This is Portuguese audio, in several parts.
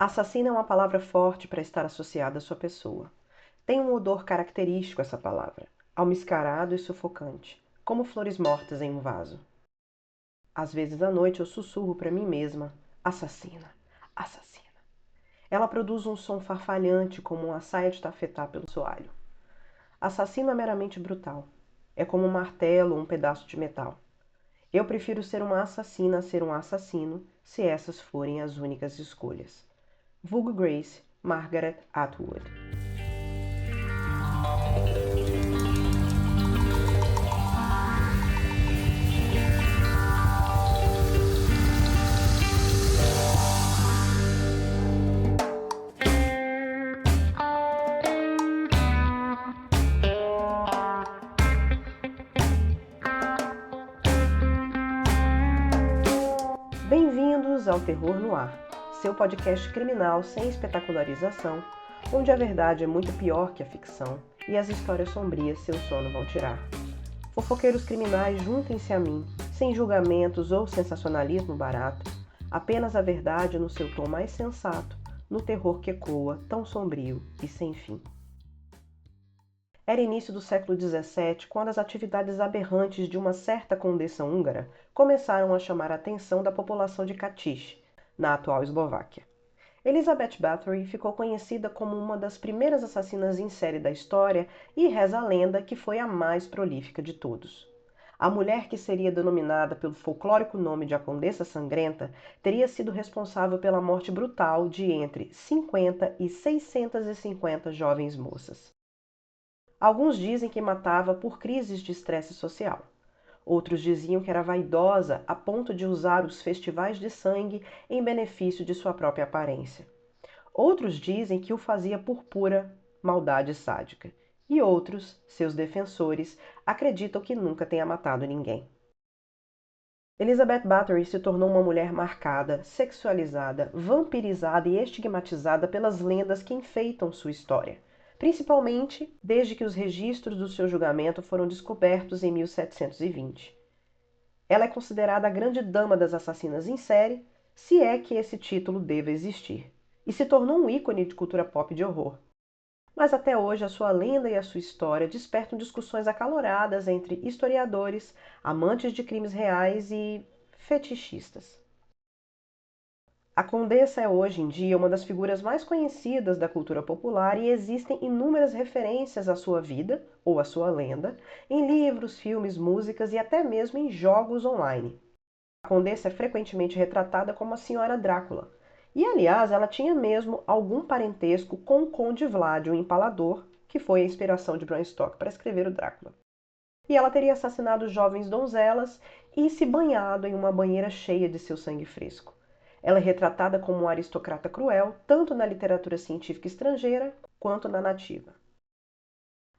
Assassina é uma palavra forte para estar associada à sua pessoa. Tem um odor característico essa palavra, almiscarado e sufocante, como flores mortas em um vaso. Às vezes à noite eu sussurro para mim mesma: assassina, assassina. Ela produz um som farfalhante como uma saia de tafetá pelo soalho. Assassino é meramente brutal. É como um martelo ou um pedaço de metal. Eu prefiro ser uma assassina a ser um assassino, se essas forem as únicas escolhas. Vulgo Grace, Margaret Atwood. Bem-vindos ao Terror no Ar, seu podcast criminal sem espetacularização, onde a verdade é muito pior que a ficção e as histórias sombrias seu sono vão tirar. Fofoqueiros criminais, juntem-se a mim, sem julgamentos ou sensacionalismo barato, apenas a verdade no seu tom mais sensato, no terror que ecoa, tão sombrio e sem fim. Era início do século XVII, quando as atividades aberrantes de uma certa condessa húngara começaram a chamar a atenção da população de Katiš, na atual Eslováquia. Elizabeth Bathory ficou conhecida como uma das primeiras assassinas em série da história e reza a lenda que foi a mais prolífica de todos. A mulher que seria denominada pelo folclórico nome de a Condessa Sangrenta teria sido responsável pela morte brutal de entre 50 e 650 jovens moças. Alguns dizem que matava por crises de estresse social. Outros diziam que era vaidosa a ponto de usar os festivais de sangue em benefício de sua própria aparência. Outros dizem que o fazia por pura maldade sádica. E outros, seus defensores, acreditam que nunca tenha matado ninguém. Elizabeth Bathory se tornou uma mulher marcada, sexualizada, vampirizada e estigmatizada pelas lendas que enfeitam sua história, principalmente desde que os registros do seu julgamento foram descobertos em 1720. Ela é considerada a grande dama das assassinas em série, se é que esse título deva existir, e se tornou um ícone de cultura pop de horror. Mas até hoje a sua lenda e a sua história despertam discussões acaloradas entre historiadores, amantes de crimes reais e fetichistas. A Condessa é hoje em dia uma das figuras mais conhecidas da cultura popular e existem inúmeras referências à sua vida, ou à sua lenda, em livros, filmes, músicas e até mesmo em jogos online. A Condessa é frequentemente retratada como a Senhora Drácula, e aliás ela tinha mesmo algum parentesco com o Conde Vlad, o Empalador, que foi a inspiração de Bram Stoker para escrever o Drácula. E ela teria assassinado jovens donzelas e se banhado em uma banheira cheia de seu sangue fresco. Ela é retratada como uma aristocrata cruel, tanto na literatura científica estrangeira quanto na nativa.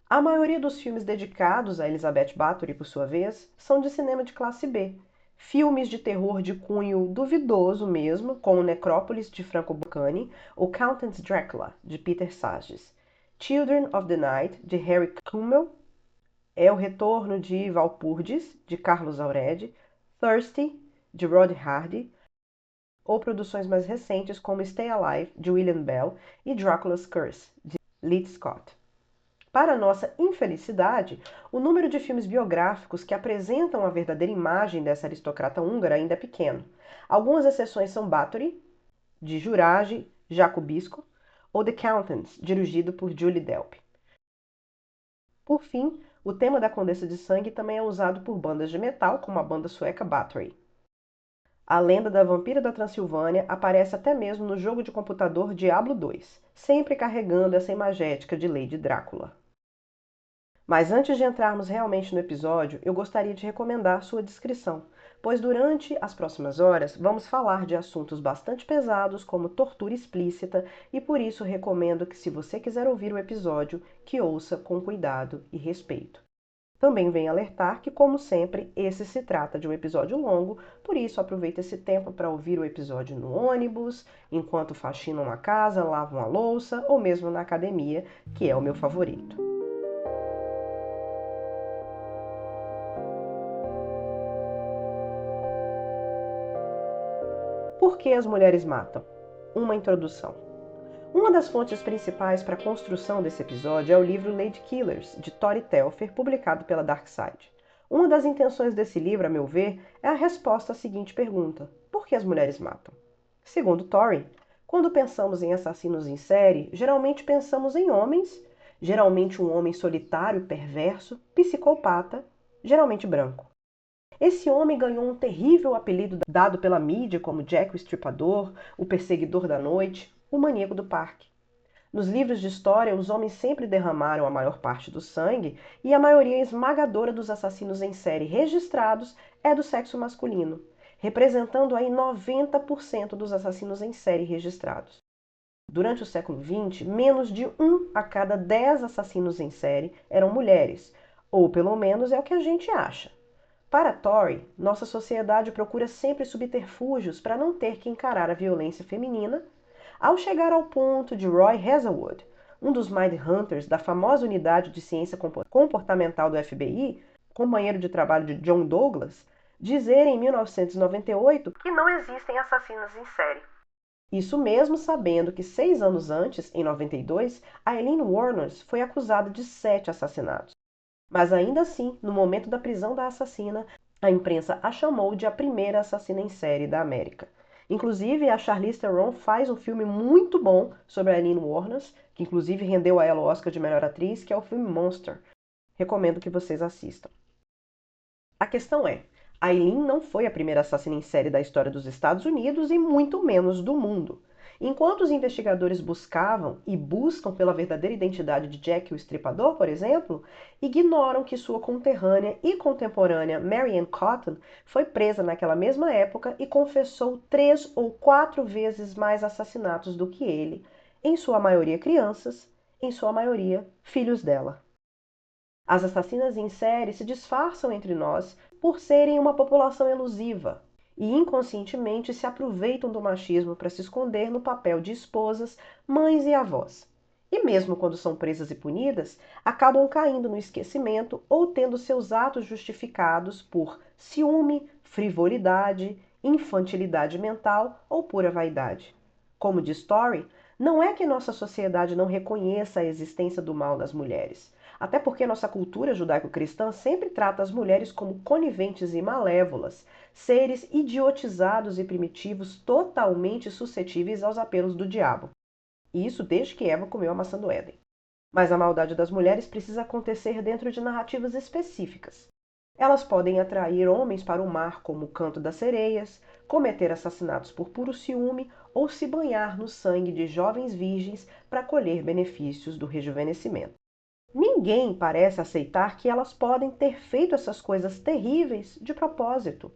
A maioria dos filmes dedicados a Elizabeth Bathory, por sua vez, são de cinema de classe B. Filmes de terror de cunho duvidoso mesmo, como Necrópolis, de Franco Boccani, ou Countess Dracula, de Peter Sages. Children of the Night, de Harry Kummel, É o Retorno de Valpurgis, de Carlos Auredi, Thirsty, de Rod Hardy, ou produções mais recentes como Stay Alive, de William Bell, e Dracula's Curse, de Lee Scott. Para nossa infelicidade, o número de filmes biográficos que apresentam a verdadeira imagem dessa aristocrata húngara ainda é pequeno. Algumas exceções são Bathory, de Juraj Jacobisco, ou The Countess, dirigido por Julie Delpy. Por fim, o tema da Condessa de Sangue também é usado por bandas de metal, como a banda sueca Bathory. A lenda da vampira da Transilvânia aparece até mesmo no jogo de computador Diablo 2, sempre carregando essa imagética de Lady Drácula. Mas antes de entrarmos realmente no episódio, eu gostaria de recomendar sua descrição, pois durante as próximas horas vamos falar de assuntos bastante pesados como tortura explícita e por isso recomendo que, se você quiser ouvir o episódio, que ouça com cuidado e respeito. Também venho alertar que, como sempre, esse se trata de um episódio longo, por isso aproveite esse tempo para ouvir o episódio no ônibus, enquanto faxinam a casa, lavam a louça ou mesmo na academia, que é o meu favorito. Por que as mulheres matam? uma introdução. Uma das fontes principais para a construção desse episódio é o livro Lady Killers, de Tori Telfer, publicado pela Dark Side. Uma das intenções desse livro, a meu ver, é a resposta à seguinte pergunta: por que as mulheres matam? Segundo Tori, quando pensamos em assassinos em série, geralmente pensamos em homens, geralmente um homem solitário, perverso, psicopata, geralmente branco. Esse homem ganhou um terrível apelido dado pela mídia como Jack o Estripador, o Perseguidor da Noite, o Maníaco do Parque. Nos livros de história, os homens sempre derramaram a maior parte do sangue e a maioria esmagadora dos assassinos em série registrados é do sexo masculino, representando aí 90% dos assassinos em série registrados. Durante o século XX, menos de 1 a cada 10 assassinos em série eram mulheres, ou pelo menos é o que a gente acha. Para Tori, nossa sociedade procura sempre subterfúgios para não ter que encarar a violência feminina, ao chegar ao ponto de Roy Hazelwood, um dos Mindhunters da famosa unidade de ciência comportamental do FBI, companheiro de trabalho de John Douglas, dizer em 1998 que não existem assassinos em série. Isso mesmo sabendo que 6 anos antes, em 92, Aileen Wuornos foi acusada de 7 assassinatos. Mas ainda assim, no momento da prisão da assassina, a imprensa a chamou de a primeira assassina em série da América. Inclusive, a Charlize Theron faz um filme muito bom sobre a Aileen Wuornos, que inclusive rendeu a ela o Oscar de melhor atriz, que é o filme Monster. Recomendo que vocês assistam. A questão é, Aileen não foi a primeira assassina em série da história dos Estados Unidos e muito menos do mundo. Enquanto os investigadores buscavam e buscam pela verdadeira identidade de Jack o Estripador, por exemplo, ignoram que sua conterrânea e contemporânea Mary Ann Cotton foi presa naquela mesma época e confessou 3 ou 4 vezes mais assassinatos do que ele, em sua maioria crianças, em sua maioria filhos dela. As assassinas em série se disfarçam entre nós por serem uma população elusiva e inconscientemente se aproveitam do machismo para se esconder no papel de esposas, mães e avós. E mesmo quando são presas e punidas, acabam caindo no esquecimento ou tendo seus atos justificados por ciúme, frivolidade, infantilidade mental ou pura vaidade. Como diz Story, não é que nossa sociedade não reconheça a existência do mal nas mulheres. Até porque nossa cultura judaico-cristã sempre trata as mulheres como coniventes e malévolas, seres idiotizados e primitivos totalmente suscetíveis aos apelos do diabo. E isso desde que Eva comeu a maçã do Éden. Mas a maldade das mulheres precisa acontecer dentro de narrativas específicas. Elas podem atrair homens para o mar como o canto das sereias, cometer assassinatos por puro ciúme ou se banhar no sangue de jovens virgens para colher benefícios do rejuvenescimento. Ninguém parece aceitar que elas podem ter feito essas coisas terríveis de propósito.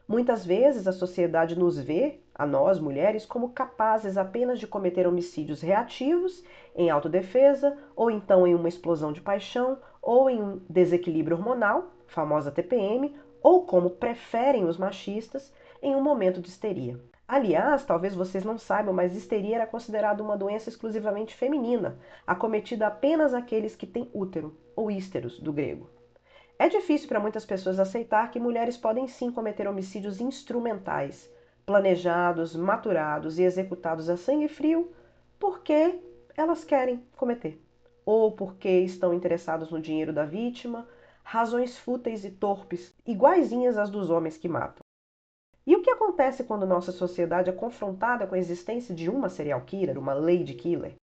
Muitas vezes a sociedade nos vê, a nós mulheres, como capazes apenas de cometer homicídios reativos, em autodefesa, ou então em uma explosão de paixão, ou em um desequilíbrio hormonal, famosa TPM, ou como preferem os machistas, em um momento de histeria. Aliás, talvez vocês não saibam, mas histeria era considerada uma doença exclusivamente feminina, acometida apenas àqueles que têm útero, ou ísteros, do grego. É difícil para muitas pessoas aceitar que mulheres podem sim cometer homicídios instrumentais, planejados, maturados e executados a sangue frio, porque elas querem cometer, ou porque estão interessados no dinheiro da vítima, razões fúteis e torpes, iguaizinhas às dos homens que matam. E o que acontece quando nossa sociedade é confrontada com a existência de uma serial killer, uma lady killer?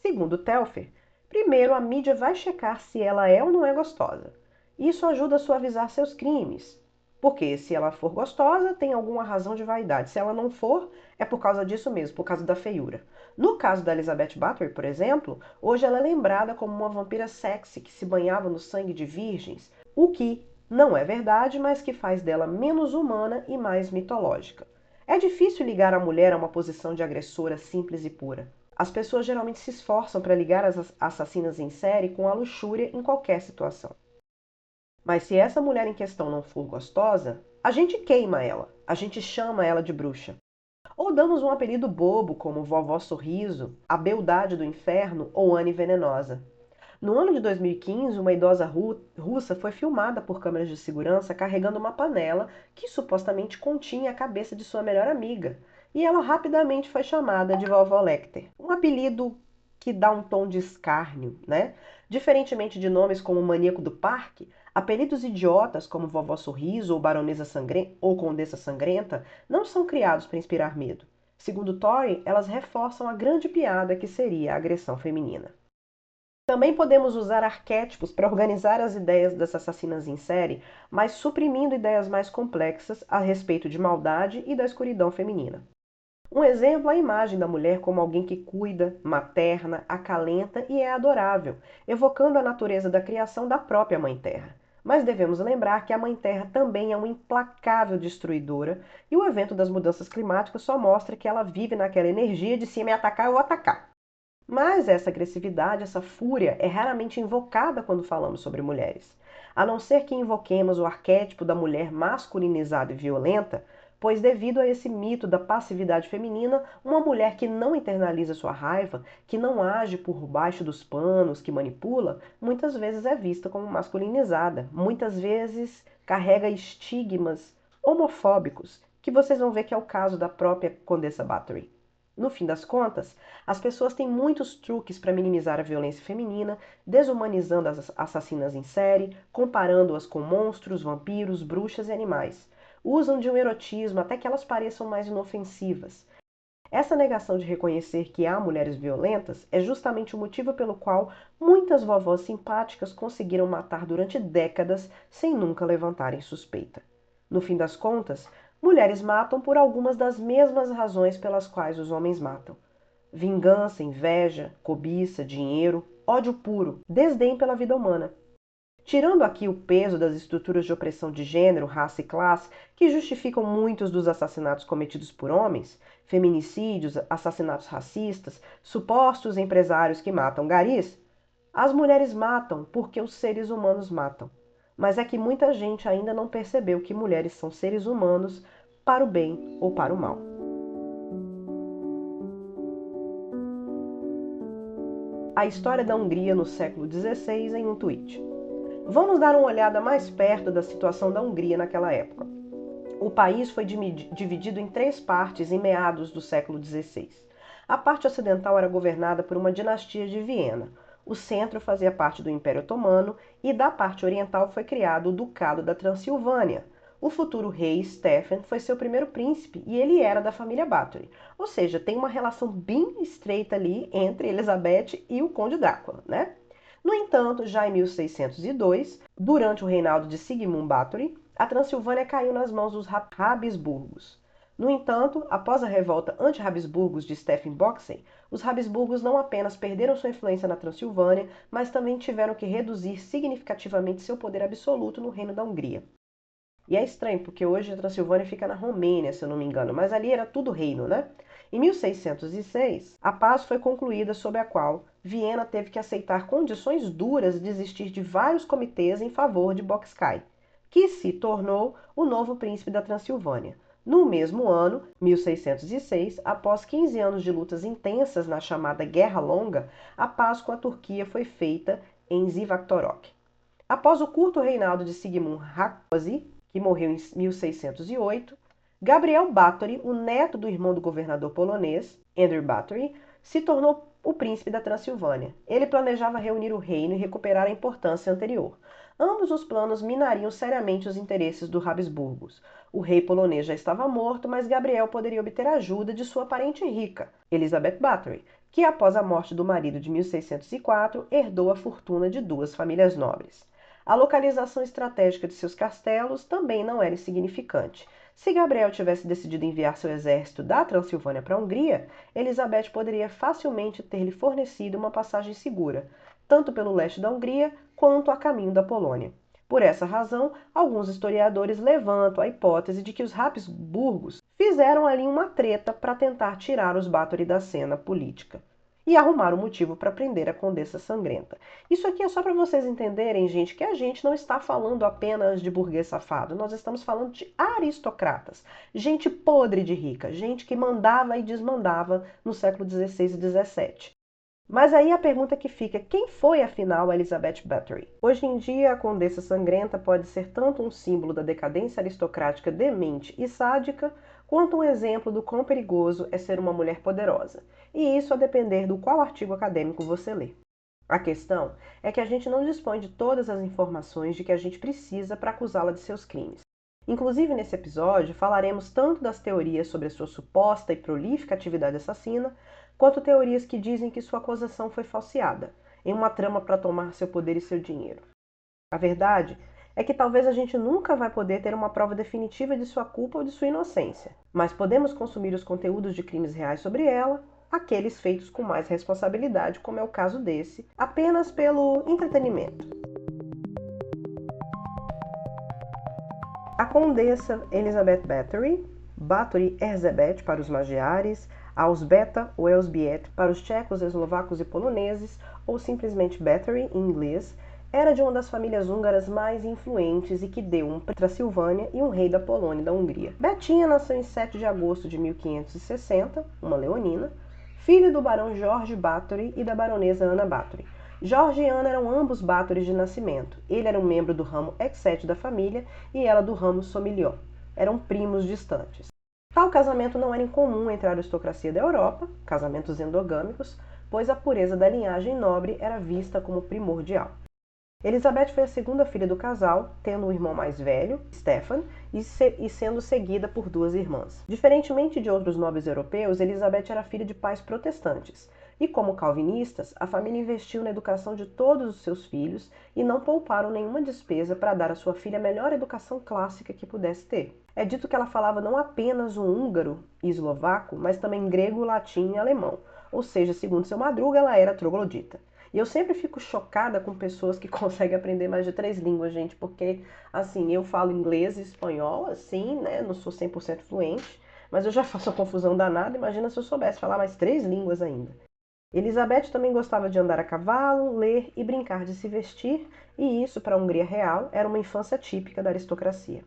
Segundo Telfer, primeiro a mídia vai checar se ela é ou não é gostosa. Isso ajuda a suavizar seus crimes. Porque se ela for gostosa, tem alguma razão de vaidade. Se ela não for, é por causa disso mesmo, por causa da feiura. No caso da Elizabeth Bathory, por exemplo, hoje ela é lembrada como uma vampira sexy que se banhava no sangue de virgens, o que não é verdade, mas que faz dela menos humana e mais mitológica. É difícil ligar a mulher a uma posição de agressora simples e pura. As pessoas geralmente se esforçam para ligar as assassinas em série com a luxúria em qualquer situação. Mas se essa mulher em questão não for gostosa, a gente queima ela, a gente chama ela de bruxa. Ou damos um apelido bobo como Vovó Sorriso, a Beldade do Inferno ou Anne Venenosa. No ano de 2015, uma idosa russa foi filmada por câmeras de segurança carregando uma panela que supostamente continha a cabeça de sua melhor amiga, e ela rapidamente foi chamada de Vovó Lecter, um apelido que dá um tom de escárnio, né? Diferentemente de nomes como Maníaco do Parque, apelidos idiotas como Vovó Sorriso ou Baronesa Sangrenta ou Condessa Sangrenta não são criados para inspirar medo. Segundo Tori, elas reforçam a grande piada que seria a agressão feminina. Também podemos usar arquétipos para organizar as ideias das assassinas em série, mas suprimindo ideias mais complexas a respeito de maldade e da escuridão feminina. Um exemplo é a imagem da mulher como alguém que cuida, materna, acalenta e é adorável, evocando a natureza da criação da própria Mãe Terra. Mas devemos lembrar que a Mãe Terra também é uma implacável destruidora e o evento das mudanças climáticas só mostra que ela vive naquela energia de se me atacar, eu vou atacar. Mas essa agressividade, essa fúria, é raramente invocada quando falamos sobre mulheres. A não ser que invoquemos o arquétipo da mulher masculinizada e violenta, pois, devido a esse mito da passividade feminina, uma mulher que não internaliza sua raiva, que não age por baixo dos panos, que manipula, muitas vezes é vista como masculinizada, muitas vezes carrega estigmas homofóbicos, que vocês vão ver que é o caso da própria Condessa Bathory. No fim das contas, as pessoas têm muitos truques para minimizar a violência feminina, desumanizando as assassinas em série, comparando-as com monstros, vampiros, bruxas e animais. Usam de um erotismo até que elas pareçam mais inofensivas. Essa negação de reconhecer que há mulheres violentas é justamente o motivo pelo qual muitas vovós simpáticas conseguiram matar durante décadas sem nunca levantarem suspeita. No fim das contas, mulheres matam por algumas das mesmas razões pelas quais os homens matam: vingança, inveja, cobiça, dinheiro, ódio puro, desdém pela vida humana. Tirando aqui o peso das estruturas de opressão de gênero, raça e classe, que justificam muitos dos assassinatos cometidos por homens, feminicídios, assassinatos racistas, supostos empresários que matam garis, as mulheres matam porque os seres humanos matam. Mas é que muita gente ainda não percebeu que mulheres são seres humanos para o bem ou para o mal. A história da Hungria no século XVI em um tweet. Vamos dar uma olhada mais perto da situação da Hungria naquela época. O país foi dividido em 3 partes em meados do século XVI. A parte ocidental era governada por uma dinastia de Viena. O centro fazia parte do Império Otomano e da parte oriental foi criado o Ducado da Transilvânia. O futuro rei Stefan foi seu primeiro príncipe e ele era da família Bathory. Ou seja, tem uma relação bem estreita ali entre Elizabeth e o Conde Drácula, né? No entanto, já em 1602, durante o reinado de Sigmund Bathory, a Transilvânia caiu nas mãos dos Habsburgos. No entanto, após a revolta anti-Habsburgos de Stephen Boxey, os Habsburgos não apenas perderam sua influência na Transilvânia, mas também tiveram que reduzir significativamente seu poder absoluto no Reino da Hungria. E é estranho, porque hoje a Transilvânia fica na Romênia, se eu não me engano, mas ali era tudo reino, né? Em 1606, a paz foi concluída, sob a qual Viena teve que aceitar condições duras de desistir de vários comitês em favor de Bocskai, que se tornou o novo príncipe da Transilvânia. No mesmo ano, 1606, após 15 anos de lutas intensas na chamada Guerra Longa, a paz com a Turquia foi feita em Zivaktorok. Após o curto reinado de Sigmund Rákóczi, que morreu em 1608, Gabriel Báthory, o neto do irmão do governador polonês, Andrew Báthory, se tornou o príncipe da Transilvânia. Ele planejava reunir o reino e recuperar a importância anterior. Ambos os planos minariam seriamente os interesses dos Habsburgos. O rei polonês já estava morto, mas Gabriel poderia obter ajuda de sua parente rica, Elizabeth Báthory, que após a morte do marido de 1604, herdou a fortuna de 2 famílias nobres. A localização estratégica de seus castelos também não era insignificante. Se Gabriel tivesse decidido enviar seu exército da Transilvânia para a Hungria, Elizabeth poderia facilmente ter-lhe fornecido uma passagem segura, tanto pelo leste da Hungria quanto a caminho da Polônia. Por essa razão, alguns historiadores levantam a hipótese de que os Habsburgos fizeram ali uma treta para tentar tirar os Báthory da cena política e arrumar um motivo para prender a Condessa Sangrenta. Isso aqui é só para vocês entenderem, gente, que a gente não está falando apenas de burguês safado, nós estamos falando de aristocratas, gente podre de rica, gente que mandava e desmandava no século XVI e XVII. Mas aí a pergunta que fica, quem foi afinal Elizabeth Bathory? Hoje em dia, a Condessa Sangrenta pode ser tanto um símbolo da decadência aristocrática demente e sádica, quanto um exemplo do quão perigoso é ser uma mulher poderosa, e isso a depender do qual artigo acadêmico você lê. A questão é que a gente não dispõe de todas as informações de que a gente precisa para acusá-la de seus crimes. Inclusive, nesse episódio, falaremos tanto das teorias sobre a sua suposta e prolífica atividade assassina, quanto teorias que dizem que sua acusação foi falseada, em uma trama para tomar seu poder e seu dinheiro. A verdade é que talvez a gente nunca vai poder ter uma prova definitiva de sua culpa ou de sua inocência, mas podemos consumir os conteúdos de crimes reais sobre ela, aqueles feitos com mais responsabilidade, como é o caso desse, apenas pelo entretenimento. A condessa Elizabeth Bathory Erzsébet para os magiares, Elżbieta ou Elżbiet para os tchecos, eslovacos e poloneses, ou simplesmente Bathory em inglês, era de uma das famílias húngaras mais influentes e que deu um Transilvânia e um rei da Polônia e da Hungria. Betinha nasceu em 7 de agosto de 1560, uma leonina, filho do barão Jorge Bathory e da baronesa Ana Bathory. Jorge e Ana eram ambos Bathory de nascimento. Ele era um membro do ramo Exete da família e ela do ramo Somilhon. Eram primos distantes. Tal casamento não era incomum entre a aristocracia da Europa, casamentos endogâmicos, pois a pureza da linhagem nobre era vista como primordial. Elizabeth foi a segunda filha do casal, tendo um irmão mais velho, Stefan, e sendo seguida por 2 irmãs. Diferentemente de outros nobres europeus, Elizabeth era filha de pais protestantes. E como calvinistas, a família investiu na educação de todos os seus filhos e não pouparam nenhuma despesa para dar à sua filha a melhor educação clássica que pudesse ter. É dito que ela falava não apenas o húngaro e eslovaco, mas também grego, latim e alemão. Ou seja, segundo seu Madruga, ela era troglodita. E eu sempre fico chocada com pessoas que conseguem aprender mais de 3 línguas, gente, porque, assim, eu falo inglês e espanhol, assim, né, não sou 100% fluente, mas eu já faço a confusão danada, imagina se eu soubesse falar mais 3 línguas ainda. Elizabeth também gostava de andar a cavalo, ler e brincar de se vestir, e isso, para a Hungria real, era uma infância típica da aristocracia.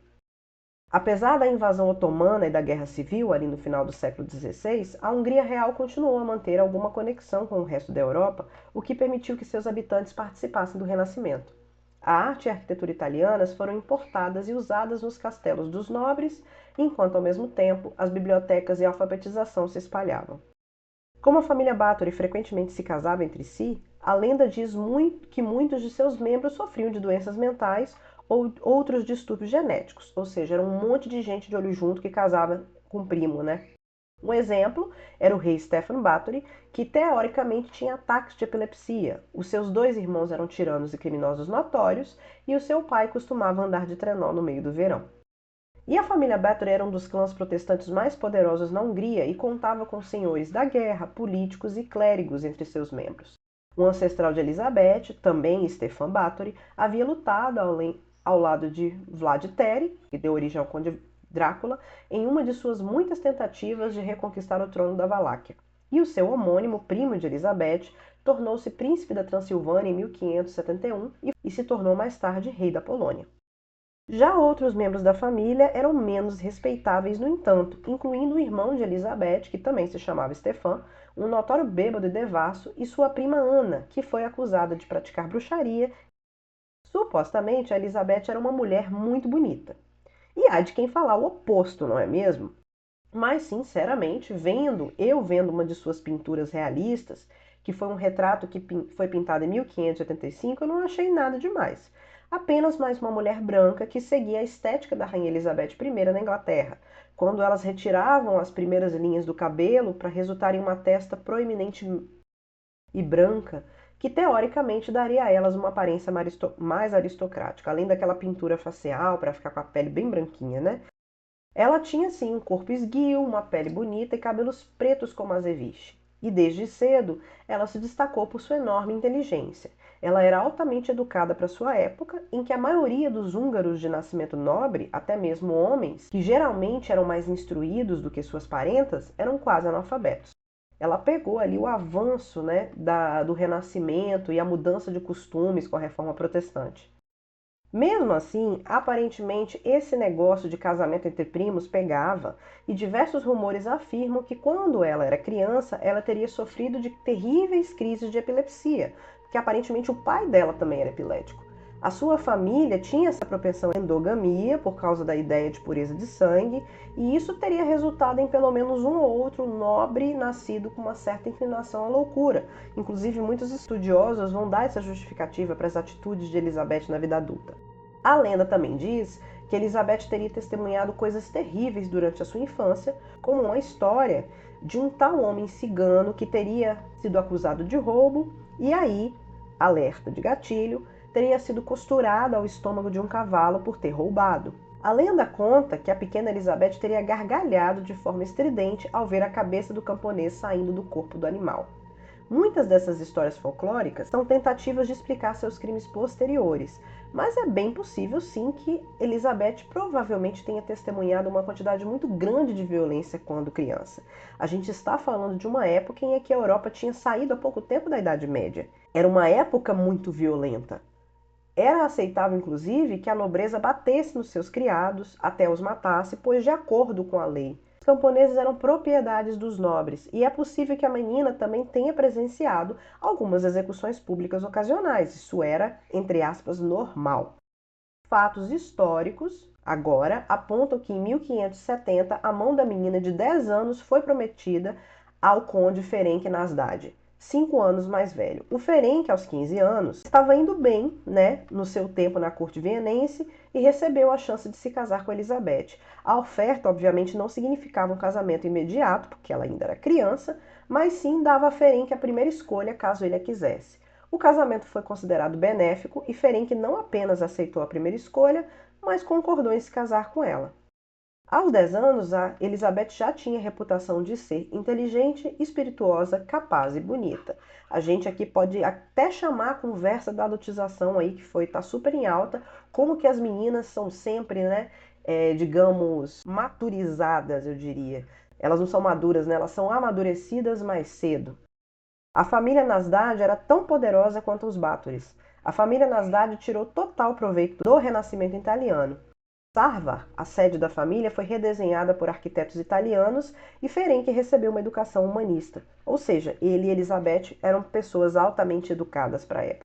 Apesar da invasão otomana e da guerra civil ali no final do século XVI, a Hungria real continuou a manter alguma conexão com o resto da Europa, o que permitiu que seus habitantes participassem do Renascimento. A arte e a arquitetura italianas foram importadas e usadas nos castelos dos nobres, enquanto ao mesmo tempo as bibliotecas e a alfabetização se espalhavam. Como a família Bathory frequentemente se casava entre si, a lenda diz que muitos de seus membros sofriam de doenças mentais ou outros distúrbios genéticos, ou seja, era um monte de gente de olho junto que casava com primo, né? Um exemplo era o rei Stefan Bathory, que teoricamente tinha ataques de epilepsia. Os seus 2 irmãos eram tiranos e criminosos notórios, e o seu pai costumava andar de trenó no meio do verão. E a família Bathory era um dos clãs protestantes mais poderosos na Hungria e contava com senhores da guerra, políticos e clérigos entre seus membros. Um ancestral de Elizabeth, também Stefan Bathory, havia lutado ao lado de Vlad Teri, que deu origem ao conde Drácula, em uma de suas muitas tentativas de reconquistar o trono da Valáquia. E o seu homônimo, primo de Elizabeth, tornou-se príncipe da Transilvânia em 1571 e se tornou mais tarde rei da Polônia. Já outros membros da família eram menos respeitáveis, no entanto, incluindo o irmão de Elizabeth, que também se chamava Stefan, um notório bêbado e devasso, e sua prima Ana, que foi acusada de praticar bruxaria. Supostamente, a Elizabeth era uma mulher muito bonita. E há de quem falar o oposto, não é mesmo? Mas, sinceramente, vendo uma de suas pinturas realistas, que foi um retrato que foi pintado em 1585, eu não achei nada demais. Apenas mais uma mulher branca que seguia a estética da Rainha Elizabeth I na Inglaterra, quando elas retiravam as primeiras linhas do cabelo para resultar em uma testa proeminente e branca, que teoricamente daria a elas uma aparência mais aristocrática, além daquela pintura facial para ficar com a pele bem branquinha, né? Ela tinha sim um corpo esguio, uma pele bonita e cabelos pretos como azeviche. E desde cedo, ela se destacou por sua enorme inteligência. Ela era altamente educada para sua época, em que a maioria dos húngaros de nascimento nobre, até mesmo homens, que geralmente eram mais instruídos do que suas parentas, eram quase analfabetos. Ela pegou ali o avanço, né, do Renascimento e a mudança de costumes com a Reforma Protestante. Mesmo assim, aparentemente esse negócio de casamento entre primos pegava, e diversos rumores afirmam que quando ela era criança, ela teria sofrido de terríveis crises de epilepsia, porque aparentemente o pai dela também era epilético. A sua família tinha essa propensão à endogamia por causa da ideia de pureza de sangue, e isso teria resultado em pelo menos um ou outro nobre nascido com uma certa inclinação à loucura. Inclusive, muitos estudiosos vão dar essa justificativa para as atitudes de Elizabeth na vida adulta. A lenda também diz que Elizabeth teria testemunhado coisas terríveis durante a sua infância, como uma história de um tal homem cigano que teria sido acusado de roubo e aí, alerta de gatilho, teria sido costurado ao estômago de um cavalo por ter roubado. A lenda conta que a pequena Elizabeth teria gargalhado de forma estridente ao ver a cabeça do camponês saindo do corpo do animal. Muitas dessas histórias folclóricas são tentativas de explicar seus crimes posteriores, mas é bem possível sim que Elizabeth provavelmente tenha testemunhado uma quantidade muito grande de violência quando criança. A gente está falando de uma época em que a Europa tinha saído há pouco tempo da Idade Média. Era uma época muito violenta. Era aceitável, inclusive, que a nobreza batesse nos seus criados até os matasse, pois, de acordo com a lei, os camponeses eram propriedades dos nobres, e é possível que a menina também tenha presenciado algumas execuções públicas ocasionais. Isso era, entre aspas, normal. Fatos históricos, agora, apontam que em 1570 a mão da menina de 10 anos foi prometida ao conde Ferenc Nasdad, 5 anos mais velho. O Ferenc, aos 15 anos, estava indo bem, no seu tempo na corte vienense e recebeu a chance de se casar com Elizabeth. A oferta, obviamente, não significava um casamento imediato, porque ela ainda era criança, mas sim dava a Ferenc a primeira escolha caso ele a quisesse. O casamento foi considerado benéfico e Ferenc não apenas aceitou a primeira escolha, mas concordou em se casar com ela. Aos 10 anos, a Elizabeth já tinha a reputação de ser inteligente, espirituosa, capaz e bonita. A gente aqui pode até chamar a conversa da adultização aí, que tá super em alta, como que as meninas são sempre, digamos, maturizadas, eu diria. Elas não são maduras, elas são amadurecidas mais cedo. A família Nasdad era tão poderosa quanto os Báthory. A família Nasdad tirou total proveito do Renascimento italiano. Sarvar, a sede da família, foi redesenhada por arquitetos italianos e Ferenc recebeu uma educação humanista. Ou seja, ele e Elizabeth eram pessoas altamente educadas para a época.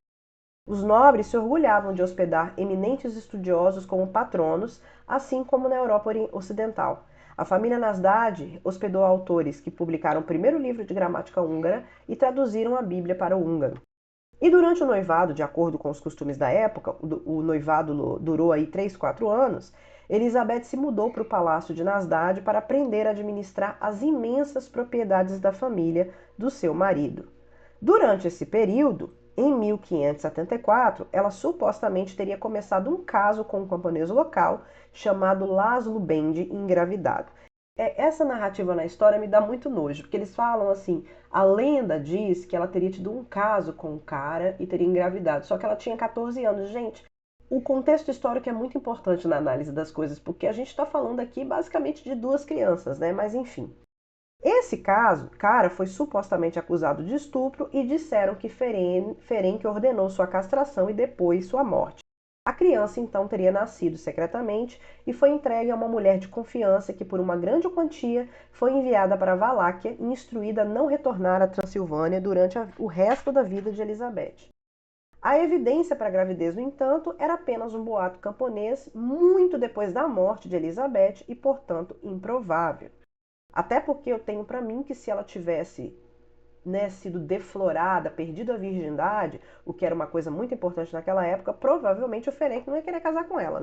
Os nobres se orgulhavam de hospedar eminentes estudiosos como patronos, assim como na Europa Ocidental. A família Nasdad hospedou autores que publicaram o primeiro livro de gramática húngara e traduziram a Bíblia para o húngaro. E durante o noivado, de acordo com os costumes da época, o noivado durou aí 3, 4 anos, Elizabeth se mudou para o palácio de Nasdad para aprender a administrar as imensas propriedades da família do seu marido. Durante esse período, em 1574, ela supostamente teria começado um caso com um camponês local chamado Laszlo Bend engravidado. Essa narrativa na história me dá muito nojo, porque eles falam assim, a lenda diz que ela teria tido um caso com um cara e teria engravidado, só que ela tinha 14 anos. Gente, o contexto histórico é muito importante na análise das coisas, porque a gente está falando aqui basicamente de 2 crianças, mas enfim. Esse cara foi supostamente acusado de estupro e disseram que Ferenc ordenou sua castração e depois sua morte. A criança então teria nascido secretamente e foi entregue a uma mulher de confiança que, por uma grande quantia, foi enviada para a Valáquia e instruída a não retornar à Transilvânia durante o resto da vida de Elizabeth. A evidência para a gravidez, no entanto, era apenas um boato camponês muito depois da morte de Elizabeth e, portanto, improvável. Até porque eu tenho para mim que se ela tivesse sido deflorada, perdido a virgindade, o que era uma coisa muito importante naquela época, provavelmente o Ferenc não ia querer casar com ela,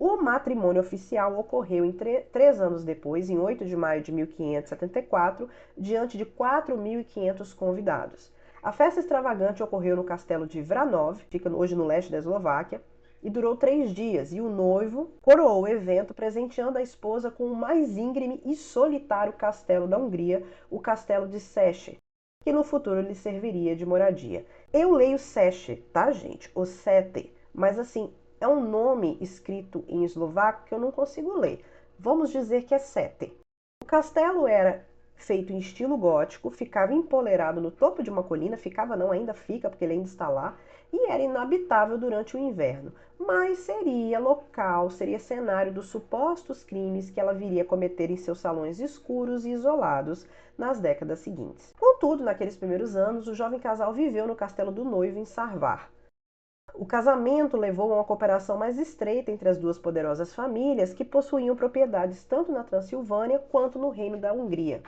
O matrimônio oficial ocorreu 3 anos depois, em 8 de maio de 1574, diante de 4.500 convidados. A festa extravagante ocorreu no castelo de Vranov, fica hoje no leste da Eslováquia, e durou 3 dias, e o noivo coroou o evento presenteando a esposa com o mais íngreme e solitário castelo da Hungria, o castelo de Szécely, que no futuro lhe serviria de moradia. Eu leio Szécely, tá, gente? Ou Sete, mas assim, é um nome escrito em eslovaco que eu não consigo ler. Vamos dizer que é Sete. O castelo era feito em estilo gótico, ficava empoleirado no topo de uma colina, ficava não, ainda fica, porque ele ainda está lá, e era inabitável durante o inverno, mas seria cenário dos supostos crimes que ela viria a cometer em seus salões escuros e isolados nas décadas seguintes. Contudo, naqueles primeiros anos, o jovem casal viveu no castelo do noivo em Sarvar. O casamento levou a uma cooperação mais estreita entre as duas poderosas famílias que possuíam propriedades tanto na Transilvânia quanto no Reino da Hungria.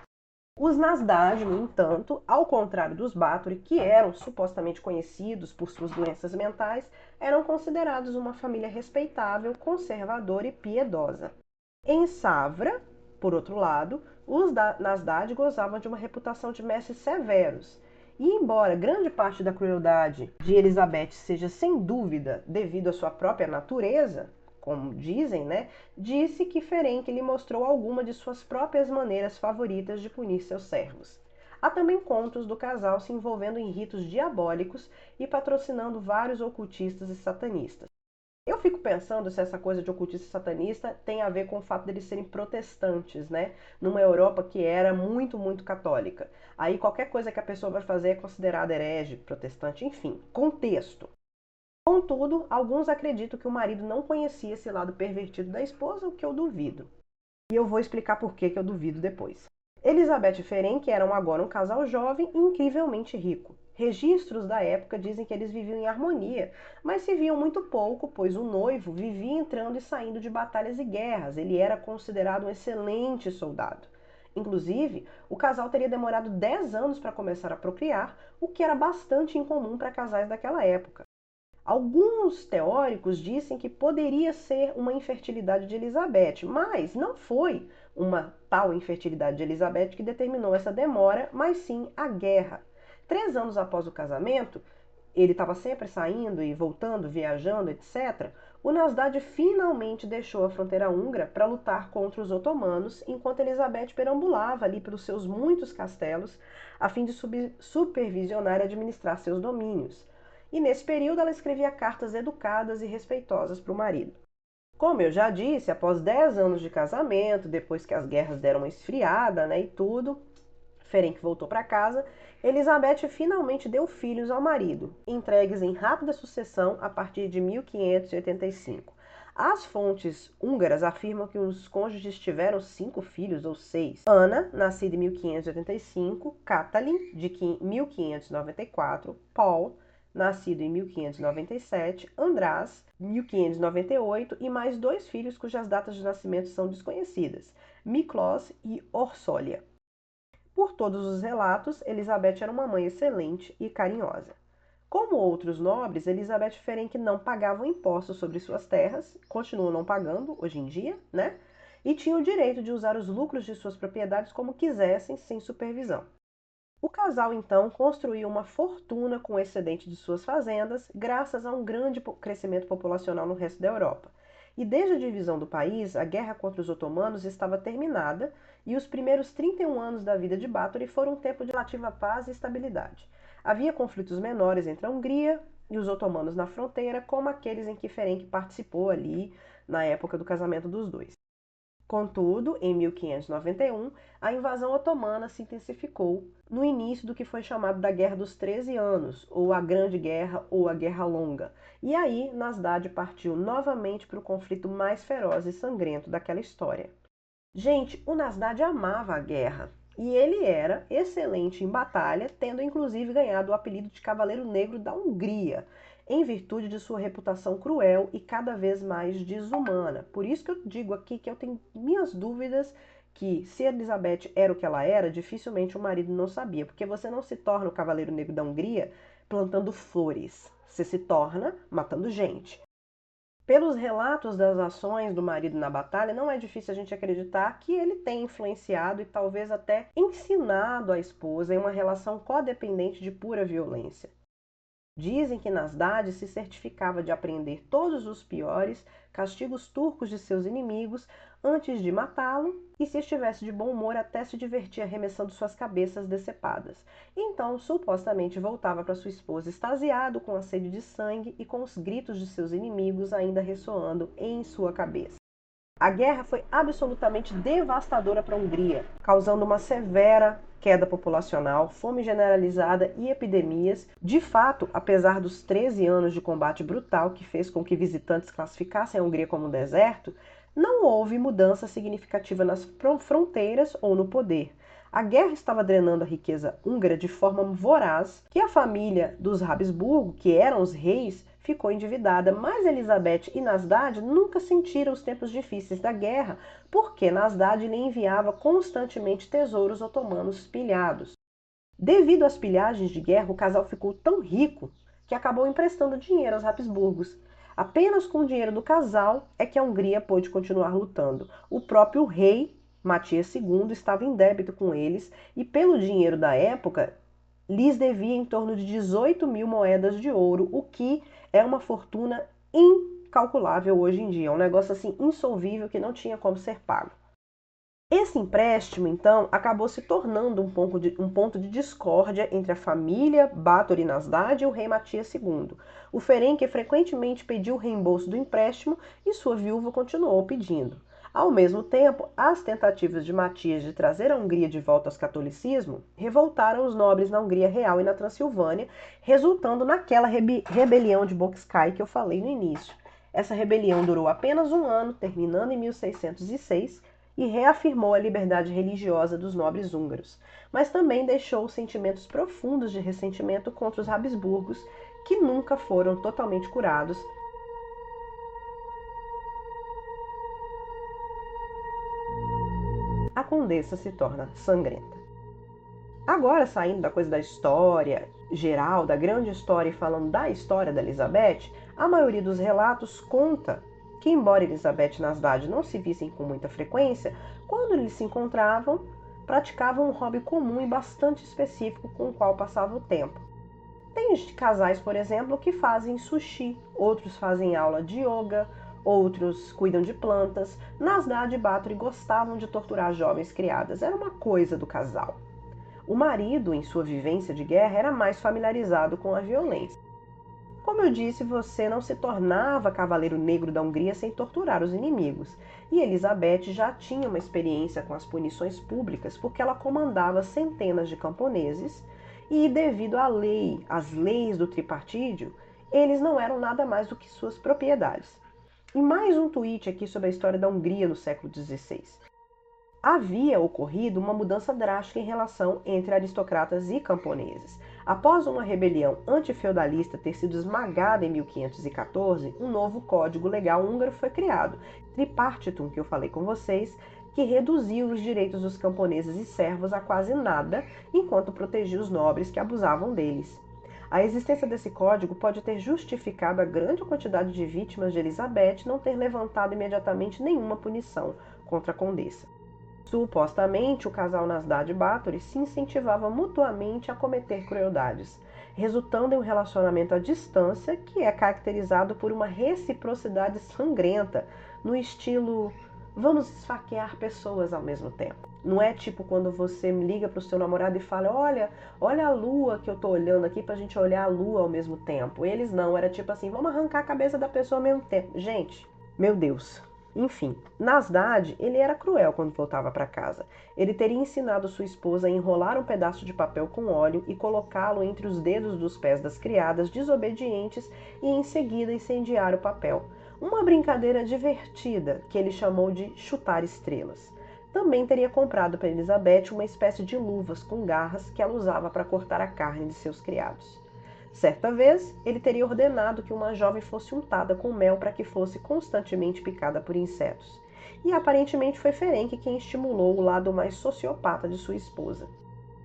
Os Nasdaq, no entanto, ao contrário dos Báthory, que eram supostamente conhecidos por suas doenças mentais, eram considerados uma família respeitável, conservadora e piedosa. Em Savra, por outro lado, os Nasdaq gozavam de uma reputação de mestres severos. E embora grande parte da crueldade de Elizabeth seja sem dúvida devido à sua própria natureza, como dizem, né, disse que Ferenc lhe mostrou alguma de suas próprias maneiras favoritas de punir seus servos. Há também contos do casal se envolvendo em ritos diabólicos e patrocinando vários ocultistas e satanistas. Eu fico pensando se essa coisa de ocultista e satanista tem a ver com o fato deles serem protestantes, né? Numa Europa que era muito, muito católica. Aí qualquer coisa que a pessoa vai fazer é considerada herege, protestante, enfim. Contexto. Contudo, alguns acreditam que o marido não conhecia esse lado pervertido da esposa, o que eu duvido. E eu vou explicar por que eu duvido depois. Elizabeth e Ferenc eram agora um casal jovem e incrivelmente rico. Registros da época dizem que eles viviam em harmonia, mas se viam muito pouco, pois o noivo vivia entrando e saindo de batalhas e guerras. Ele era considerado um excelente soldado. Inclusive, o casal teria demorado 10 anos para começar a procriar, o que era bastante incomum para casais daquela época. Alguns teóricos dizem que poderia ser uma infertilidade de Elizabeth, mas não foi uma tal infertilidade de Elizabeth que determinou essa demora, mas sim a guerra. 3 anos após o casamento, ele estava sempre saindo e voltando, viajando, etc. O Nasdaq finalmente deixou a fronteira húngara para lutar contra os otomanos, enquanto Elizabeth perambulava ali pelos seus muitos castelos, a fim de supervisionar e administrar seus domínios. E nesse período ela escrevia cartas educadas e respeitosas para o marido. Como eu já disse, após 10 anos de casamento, depois que as guerras deram uma esfriada, né, e tudo, Ferenc voltou para casa, Elizabeth finalmente deu filhos ao marido, entregues em rápida sucessão a partir de 1585. As fontes húngaras afirmam que os cônjuges tiveram 5 filhos ou 6. Ana, nascida em 1585, Katalin, de 1594, Paul, nascido em 1597, András, 1598 e mais 2 filhos cujas datas de nascimento são desconhecidas, Miklos e Orsólia. Por todos os relatos, Elizabeth era uma mãe excelente e carinhosa. Como outros nobres, Elizabeth e Ferenc não pagavam impostos sobre suas terras, continuam não pagando hoje em dia, né? E tinham o direito de usar os lucros de suas propriedades como quisessem, sem supervisão. O casal, então, construiu uma fortuna com o excedente de suas fazendas, graças a um grande crescimento populacional no resto da Europa. E desde a divisão do país, a guerra contra os otomanos estava terminada e os primeiros 31 anos da vida de Báthory foram um tempo de relativa paz e estabilidade. Havia conflitos menores entre a Hungria e os otomanos na fronteira, como aqueles em que Ferenc participou ali na época do casamento dos dois. Contudo, em 1591, a invasão otomana se intensificou no início do que foi chamado da Guerra dos 13 Anos, ou a Grande Guerra ou a Guerra Longa. E aí, Nasdaq partiu novamente para o conflito mais feroz e sangrento daquela história. Gente, o Nasdaq amava a guerra. E ele era excelente em batalha, tendo inclusive ganhado o apelido de Cavaleiro Negro da Hungria, em virtude de sua reputação cruel e cada vez mais desumana. Por isso que eu digo aqui que eu tenho minhas dúvidas que se Elizabeth era o que ela era, dificilmente o marido não sabia, porque você não se torna o Cavaleiro Negro da Hungria plantando flores, você se torna matando gente. Pelos relatos das ações do marido na batalha, não é difícil a gente acreditar que ele tem influenciado e talvez até ensinado a esposa em uma relação codependente de pura violência. Dizem que Nasdaq se certificava de apreender todos os piores castigos turcos de seus inimigos antes de matá-lo e, se estivesse de bom humor, até se divertia arremessando suas cabeças decepadas. Então, supostamente, voltava para sua esposa extasiado com a sede de sangue e com os gritos de seus inimigos ainda ressoando em sua cabeça. A guerra foi absolutamente devastadora para a Hungria, causando uma severa queda populacional, fome generalizada e epidemias. De fato, apesar dos 13 anos de combate brutal que fez com que visitantes classificassem a Hungria como um deserto, não houve mudança significativa nas fronteiras ou no poder. A guerra estava drenando a riqueza húngara de forma voraz, que a família dos Habsburgo, que eram os reis, ficou endividada, mas Elizabeth e Nasdad nunca sentiram os tempos difíceis da guerra, porque Nasdad lhe enviava constantemente tesouros otomanos pilhados. Devido às pilhagens de guerra, o casal ficou tão rico que acabou emprestando dinheiro aos Habsburgos. Apenas com o dinheiro do casal é que a Hungria pôde continuar lutando. O próprio rei, Matias II, estava em débito com eles e, pelo dinheiro da época, lhes devia em torno de 18.000 moedas de ouro, o que é uma fortuna incalculável hoje em dia. É um negócio assim insolvível que não tinha como ser pago. Esse empréstimo, então, acabou se tornando um ponto de discórdia entre a família Báthory Nasdad e o rei Matias II. O Ferenc frequentemente pediu o reembolso do empréstimo e sua viúva continuou pedindo. Ao mesmo tempo, as tentativas de Matias de trazer a Hungria de volta ao catolicismo revoltaram os nobres na Hungria Real e na Transilvânia, resultando naquela rebelião de Bocskai que eu falei no início. Essa rebelião durou apenas um ano, terminando em 1606, e reafirmou a liberdade religiosa dos nobres húngaros, mas também deixou sentimentos profundos de ressentimento contra os Habsburgos, que nunca foram totalmente curados. A condessa se torna sangrenta. Agora, saindo da coisa da história geral, da grande história, e falando da história da Elizabeth, a maioria dos relatos conta que, embora Elizabeth e Nasdad não se vissem com muita frequência, quando eles se encontravam, praticavam um hobby comum e bastante específico com o qual passavam o tempo. Tem casais, por exemplo, que fazem sushi, outros fazem aula de yoga, outros cuidam de plantas. Nasdad e Báthory gostavam de torturar jovens criadas, era uma coisa do casal. O marido, em sua vivência de guerra, era mais familiarizado com a violência. Como eu disse, você não se tornava cavaleiro negro da Hungria sem torturar os inimigos. E Elizabeth já tinha uma experiência com as punições públicas porque ela comandava centenas de camponeses e, devido às leis do tripartídio, eles não eram nada mais do que suas propriedades. E mais um tweet aqui sobre a história da Hungria no século XVI. Havia ocorrido uma mudança drástica em relação entre aristocratas e camponeses. Após uma rebelião antifeudalista ter sido esmagada em 1514, um novo código legal húngaro foi criado, Tripartitum, que eu falei com vocês, que reduziu os direitos dos camponeses e servos a quase nada, enquanto protegia os nobres que abusavam deles. A existência desse código pode ter justificado a grande quantidade de vítimas de Elizabeth não ter levantado imediatamente nenhuma punição contra a condessa. Supostamente, o casal Nasdad e Báthory se incentivava mutuamente a cometer crueldades, resultando em um relacionamento à distância que é caracterizado por uma reciprocidade sangrenta, no estilo vamos esfaquear pessoas ao mesmo tempo. Não é tipo quando você liga para o seu namorado e fala, olha a lua que eu tô olhando aqui pra gente olhar a lua ao mesmo tempo. Eles não, era tipo assim, vamos arrancar a cabeça da pessoa ao mesmo tempo. Gente, meu Deus. Enfim, Nasdad, ele era cruel quando voltava para casa. Ele teria ensinado sua esposa a enrolar um pedaço de papel com óleo e colocá-lo entre os dedos dos pés das criadas desobedientes e em seguida incendiar o papel. Uma brincadeira divertida que ele chamou de chutar estrelas. Também teria comprado para Elizabeth uma espécie de luvas com garras que ela usava para cortar a carne de seus criados. Certa vez, ele teria ordenado que uma jovem fosse untada com mel para que fosse constantemente picada por insetos. E aparentemente foi Ferenc quem estimulou o lado mais sociopata de sua esposa.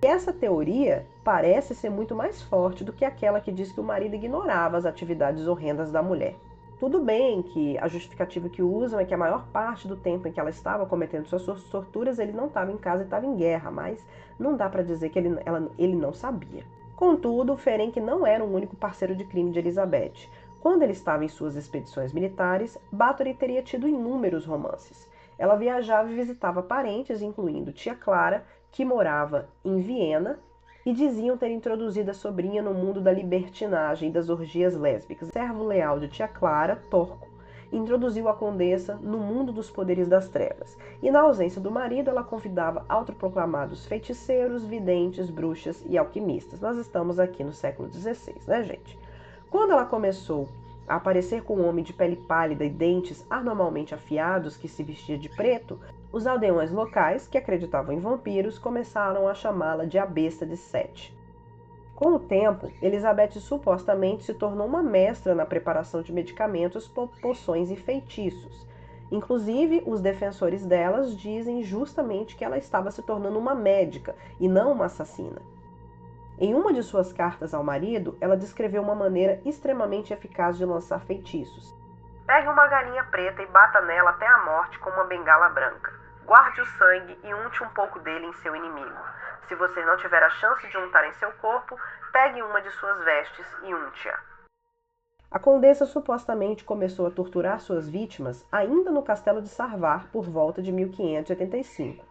E essa teoria parece ser muito mais forte do que aquela que diz que o marido ignorava as atividades horrendas da mulher. Tudo bem que a justificativa que usam é que a maior parte do tempo em que ela estava cometendo suas torturas, ele não estava em casa e estava em guerra, mas não dá para dizer que ele não sabia. Contudo, Ferenc não era o único parceiro de crime de Elizabeth. Quando ele estava em suas expedições militares, Báthory teria tido inúmeros romances. Ela viajava e visitava parentes, incluindo tia Clara, que morava em Viena, e diziam ter introduzido a sobrinha no mundo da libertinagem e das orgias lésbicas. O servo leal de tia Clara, Torco, introduziu a condessa no mundo dos poderes das trevas, e na ausência do marido ela convidava autoproclamados feiticeiros, videntes, bruxas e alquimistas. Nós estamos aqui no século XVI, né, gente? Quando ela começou a aparecer com um homem de pele pálida e dentes anormalmente afiados que se vestia de preto, os aldeões locais, que acreditavam em vampiros, começaram a chamá-la de a besta de Sete. Com o tempo, Elizabeth supostamente se tornou uma mestra na preparação de medicamentos, poções e feitiços. Inclusive, os defensores delas dizem justamente que ela estava se tornando uma médica e não uma assassina. Em uma de suas cartas ao marido, ela descreveu uma maneira extremamente eficaz de lançar feitiços. Pegue uma galinha preta e bata nela até a morte com uma bengala branca. Guarde o sangue e unte um pouco dele em seu inimigo. Se você não tiver a chance de untar em seu corpo, pegue uma de suas vestes e unte-a. A condessa supostamente começou a torturar suas vítimas ainda no castelo de Sarvar por volta de 1585.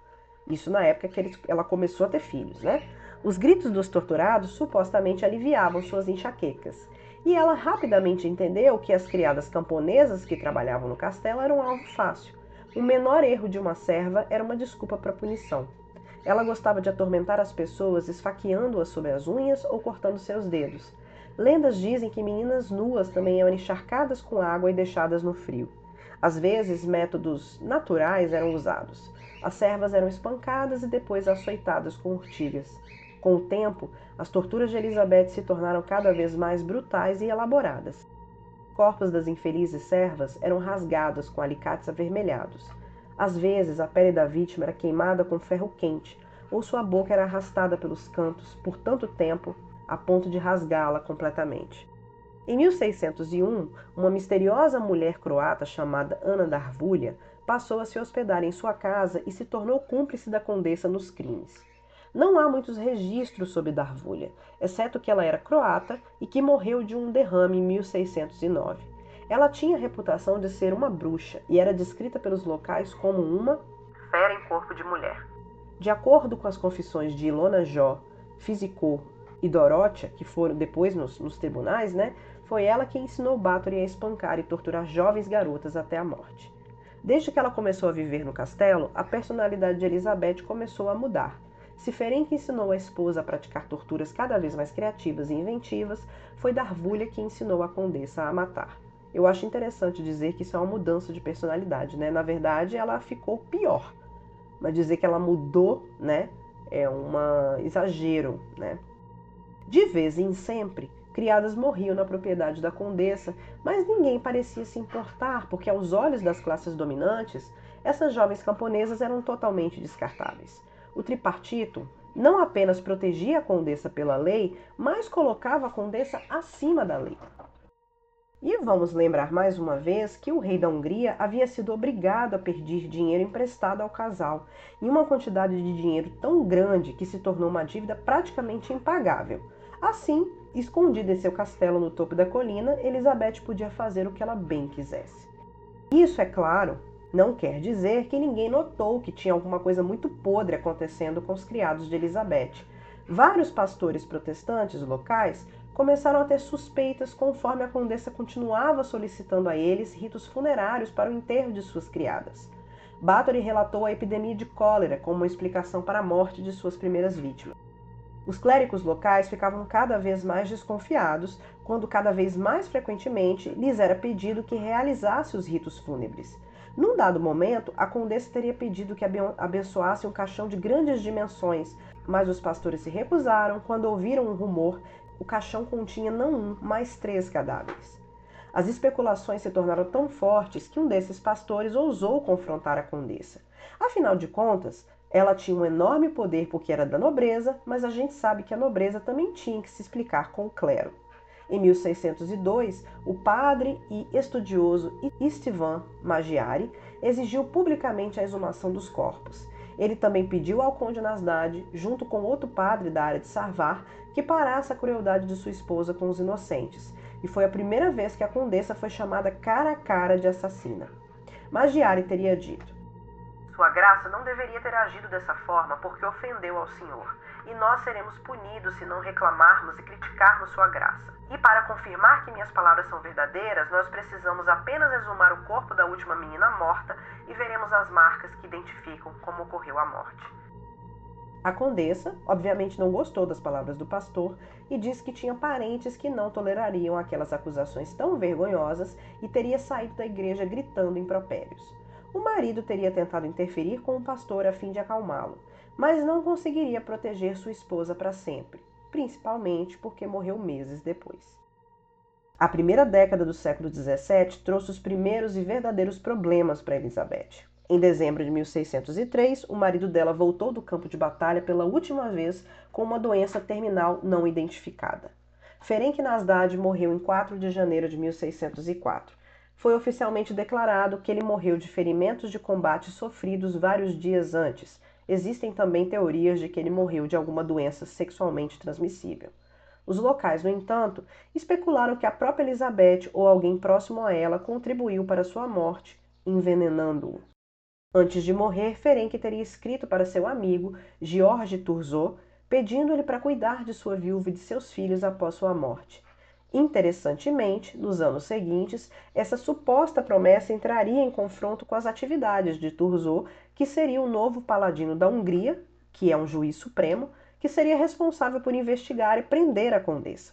Isso na época que ela começou a ter filhos, né? Os gritos dos torturados supostamente aliviavam suas enxaquecas. E ela rapidamente entendeu que as criadas camponesas que trabalhavam no castelo eram alvo fácil. O menor erro de uma serva era uma desculpa para punição. Ela gostava de atormentar as pessoas esfaqueando-as sobre as unhas ou cortando seus dedos. Lendas dizem que meninas nuas também eram encharcadas com água e deixadas no frio. Às vezes, métodos naturais eram usados. As servas eram espancadas e depois açoitadas com urtigas. Com o tempo, as torturas de Elizabeth se tornaram cada vez mais brutais e elaboradas. Os corpos das infelizes servas eram rasgados com alicates avermelhados. Às vezes, a pele da vítima era queimada com ferro quente, ou sua boca era arrastada pelos cantos por tanto tempo a ponto de rasgá-la completamente. Em 1601, uma misteriosa mulher croata chamada Ana Darvulha passou a se hospedar em sua casa e se tornou cúmplice da condessa nos crimes. Não há muitos registros sobre Darvulha, exceto que ela era croata e que morreu de um derrame em 1609. Ela tinha a reputação de ser uma bruxa e era descrita pelos locais como uma fera em corpo de mulher. De acordo com as confissões de Ilona Jó, Fizikó e Dorothea, que foram depois nos tribunais, foi ela quem ensinou Báthory a espancar e torturar jovens garotas até a morte. Desde que ela começou a viver no castelo, a personalidade de Elizabeth começou a mudar. Se Ferenc ensinou a esposa a praticar torturas cada vez mais criativas e inventivas, foi Darvulha que ensinou a condessa a matar. Eu acho interessante dizer que isso é uma mudança de personalidade, Na verdade, ela ficou pior. Mas dizer que ela mudou, é um exagero, De vez em sempre, criadas morriam na propriedade da condessa, mas ninguém parecia se importar, porque aos olhos das classes dominantes, essas jovens camponesas eram totalmente descartáveis. O tripartito não apenas protegia a condessa pela lei, mas colocava a condessa acima da lei. E vamos lembrar mais uma vez que o rei da Hungria havia sido obrigado a pedir dinheiro emprestado ao casal, em uma quantidade de dinheiro tão grande que se tornou uma dívida praticamente impagável. Assim, escondida em seu castelo no topo da colina, Elizabeth podia fazer o que ela bem quisesse. Isso, é claro, não quer dizer que ninguém notou que tinha alguma coisa muito podre acontecendo com os criados de Elizabeth. Vários pastores protestantes locais começaram a ter suspeitas conforme a condessa continuava solicitando a eles ritos funerários para o enterro de suas criadas. Báthory relatou a epidemia de cólera como uma explicação para a morte de suas primeiras vítimas. Os clérigos locais ficavam cada vez mais desconfiados quando cada vez mais frequentemente lhes era pedido que realizasse os ritos fúnebres. Num dado momento, a condessa teria pedido que abençoasse um caixão de grandes dimensões, mas os pastores se recusaram quando ouviram um rumor. O caixão continha não um, mas 3 cadáveres. As especulações se tornaram tão fortes que um desses pastores ousou confrontar a condessa. Afinal de contas, ela tinha um enorme poder porque era da nobreza, mas a gente sabe que a nobreza também tinha que se explicar com o clero. Em 1602, o padre e estudioso Istvan Magyari exigiu publicamente a exumação dos corpos. Ele também pediu ao conde Nasdad, junto com outro padre da área de Sarvar, que parasse a crueldade de sua esposa com os inocentes, e foi a primeira vez que a condessa foi chamada cara a cara de assassina. Magyari teria dito: "Sua graça não deveria ter agido dessa forma porque ofendeu ao Senhor, e nós seremos punidos se não reclamarmos e criticarmos sua graça. E para confirmar que minhas palavras são verdadeiras, nós precisamos apenas exumar o corpo da última menina morta e veremos as marcas que identificam como ocorreu a morte." A condessa, obviamente, não gostou das palavras do pastor e disse que tinha parentes que não tolerariam aquelas acusações tão vergonhosas e teria saído da igreja gritando impropérios. O marido teria tentado interferir com o pastor a fim de acalmá-lo, mas não conseguiria proteger sua esposa para sempre. principalmente porque morreu meses depois. A primeira década do século XVII trouxe os primeiros e verdadeiros problemas para Elizabeth. Em dezembro de 1603, o marido dela voltou do campo de batalha pela última vez com uma doença terminal não identificada. Ferenc Nasdad morreu em 4 de janeiro de 1604. Foi oficialmente declarado que ele morreu de ferimentos de combate sofridos vários dias antes. Existem também teorias de que ele morreu de alguma doença sexualmente transmissível. Os locais, no entanto, especularam que a própria Elizabeth ou alguém próximo a ela contribuiu para sua morte, envenenando-o. Antes de morrer, Ferenc teria escrito para seu amigo, Georges Turgot, pedindo-lhe para cuidar de sua viúva e de seus filhos após sua morte. Interessantemente, nos anos seguintes, essa suposta promessa entraria em confronto com as atividades de Turgot, que seria o novo paladino da Hungria, que é um juiz supremo, que seria responsável por investigar e prender a condessa.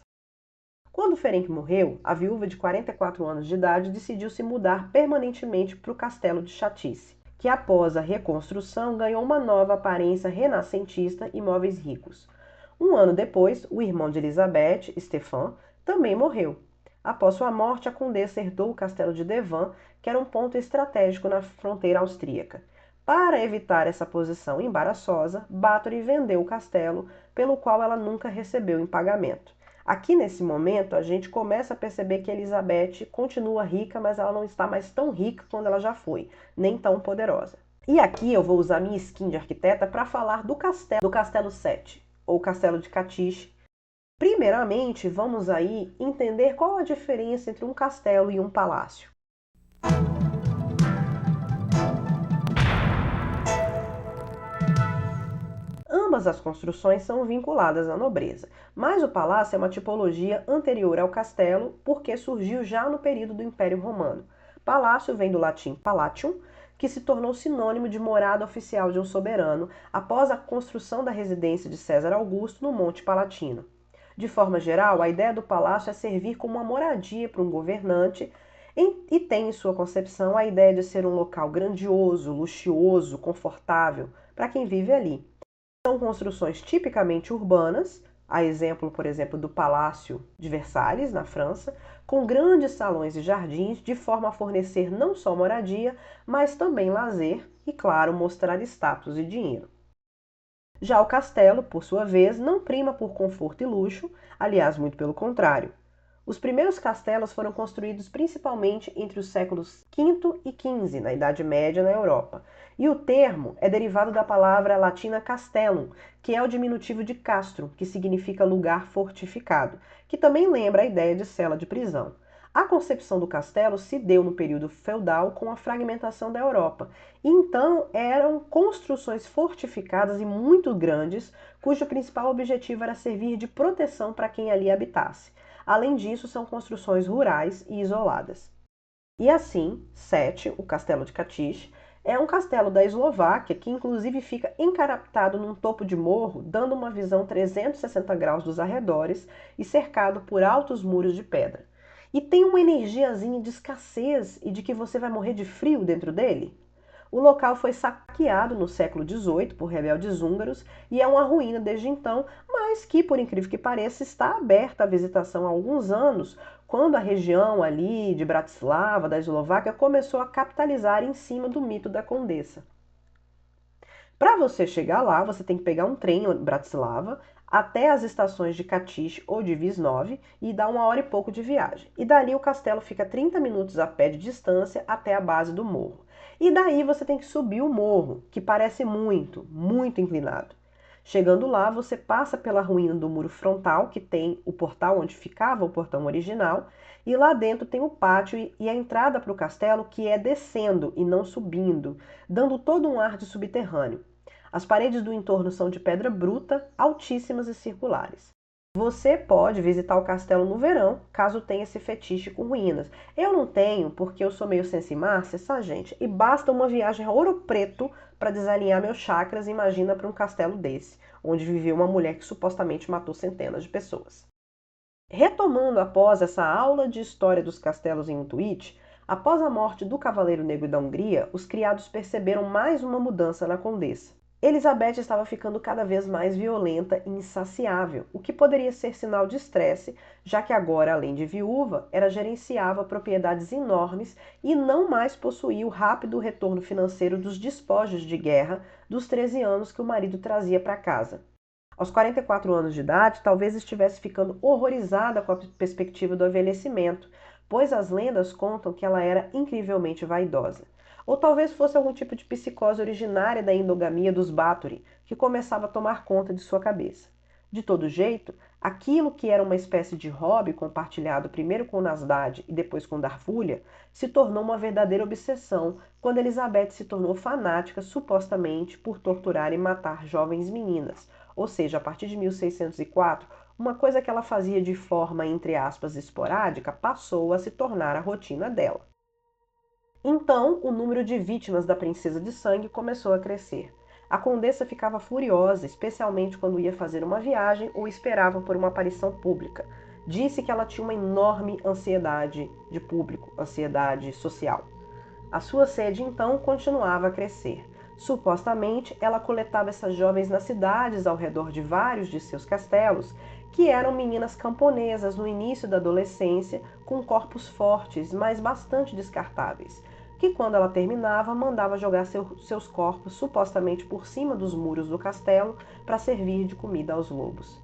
Quando Ferenc morreu, a viúva de 44 anos de idade decidiu se mudar permanentemente para o castelo de Chatice, que após a reconstrução ganhou uma nova aparência renascentista e móveis ricos. Um ano depois, o irmão de Elizabeth, Stefan, também morreu. Após sua morte, a condessa herdou o castelo de Devon, que era um ponto estratégico na fronteira austríaca. Para evitar essa posição embaraçosa, Bathory vendeu o castelo, pelo qual ela nunca recebeu em pagamento. Aqui nesse momento, a gente começa a perceber que Elizabeth continua rica, mas ela não está mais tão rica quanto ela já foi, nem tão poderosa. E aqui eu vou usar minha skin de arquiteta para falar do Castelo 7, ou Castelo de Catiche. Primeiramente, vamos aí entender qual a diferença entre um castelo e um palácio. Ambas as construções são vinculadas à nobreza, mas o palácio é uma tipologia anterior ao castelo porque surgiu já no período do Império Romano. Palácio vem do latim palatium, que se tornou sinônimo de morada oficial de um soberano após a construção da residência de César Augusto no Monte Palatino. De forma geral, a ideia do palácio é servir como uma moradia para um governante e tem em sua concepção a ideia de ser um local grandioso, luxuoso, confortável para quem vive ali. São construções tipicamente urbanas, a exemplo, por exemplo, do Palácio de Versalhes, na França, com grandes salões e jardins, de forma a fornecer não só moradia, mas também lazer e, claro, mostrar status e dinheiro. Já o castelo, por sua vez, não prima por conforto e luxo, aliás, muito pelo contrário. Os primeiros castelos foram construídos principalmente entre os séculos V e XV, na Idade Média na Europa, e o termo é derivado da palavra latina castellum, que é o diminutivo de castrum, que significa lugar fortificado, que também lembra a ideia de cela de prisão. A concepção do castelo se deu no período feudal com a fragmentação da Europa, e então eram construções fortificadas e muito grandes, cujo principal objetivo era servir de proteção para quem ali habitasse. Além disso, são construções rurais e isoladas. E assim, Sete, o Castelo de Catiche, é um castelo da Eslováquia que inclusive fica encaraptado num topo de morro, dando uma visão 360 graus dos arredores e cercado por altos muros de pedra. E tem uma energiazinha de escassez e de que você vai morrer de frio dentro dele. O local foi saqueado no século XVIII por rebeldes húngaros e é uma ruína desde então, mas que, por incrível que pareça, está aberta à visitação há alguns anos, quando a região ali de Bratislava, da Eslováquia, começou a capitalizar em cima do mito da condessa. Para você chegar lá, você tem que pegar um trem em Bratislava até as estações de Catiche ou de Visnov e dar 1 hora e pouco de viagem. E dali o castelo fica 30 minutos a pé de distância até a base do morro. E daí você tem que subir o morro, que parece muito, muito inclinado. Chegando lá, você passa pela ruína do muro frontal, que tem o portal onde ficava o portão original, e lá dentro tem o pátio e a entrada para o castelo, que é descendo e não subindo, dando todo um ar de subterrâneo. As paredes do entorno são de pedra bruta, altíssimas e circulares. Você pode visitar o castelo no verão, caso tenha esse fetiche com ruínas. Eu não tenho, porque eu sou meio sensi-márcia, essa gente, e basta uma viagem a Ouro Preto para desalinhar meus chakras, imagina para um castelo desse, onde viveu uma mulher que supostamente matou centenas de pessoas. Retomando após essa aula de história dos castelos em um tweet, após a morte do Cavaleiro Negro da Hungria, os criados perceberam mais uma mudança na condessa. Elizabeth estava ficando cada vez mais violenta e insaciável, o que poderia ser sinal de estresse, já que agora, além de viúva, ela gerenciava propriedades enormes e não mais possuía o rápido retorno financeiro dos despojos de guerra dos 13 anos que o marido trazia para casa. Aos 44 anos de idade, talvez estivesse ficando horrorizada com a perspectiva do envelhecimento, pois as lendas contam que ela era incrivelmente vaidosa. Ou talvez fosse algum tipo de psicose originária da endogamia dos Bathory, que começava a tomar conta de sua cabeça. De todo jeito, aquilo que era uma espécie de hobby compartilhado primeiro com Nasdad e depois com Darfúlia, se tornou uma verdadeira obsessão quando Elizabeth se tornou fanática supostamente por torturar e matar jovens meninas, ou seja, a partir de 1604, uma coisa que ela fazia de forma, entre aspas, esporádica, passou a se tornar a rotina dela. Então, o número de vítimas da princesa de sangue começou a crescer. A condessa ficava furiosa, especialmente quando ia fazer uma viagem ou esperava por uma aparição pública. Disse que ela tinha uma enorme ansiedade de público, ansiedade social. A sua sede, então, continuava a crescer. Supostamente, ela coletava essas jovens nas cidades ao redor de vários de seus castelos, que eram meninas camponesas no início da adolescência, com corpos fortes, mas bastante descartáveis, que quando ela terminava, mandava jogar seus corpos supostamente por cima dos muros do castelo para servir de comida aos lobos.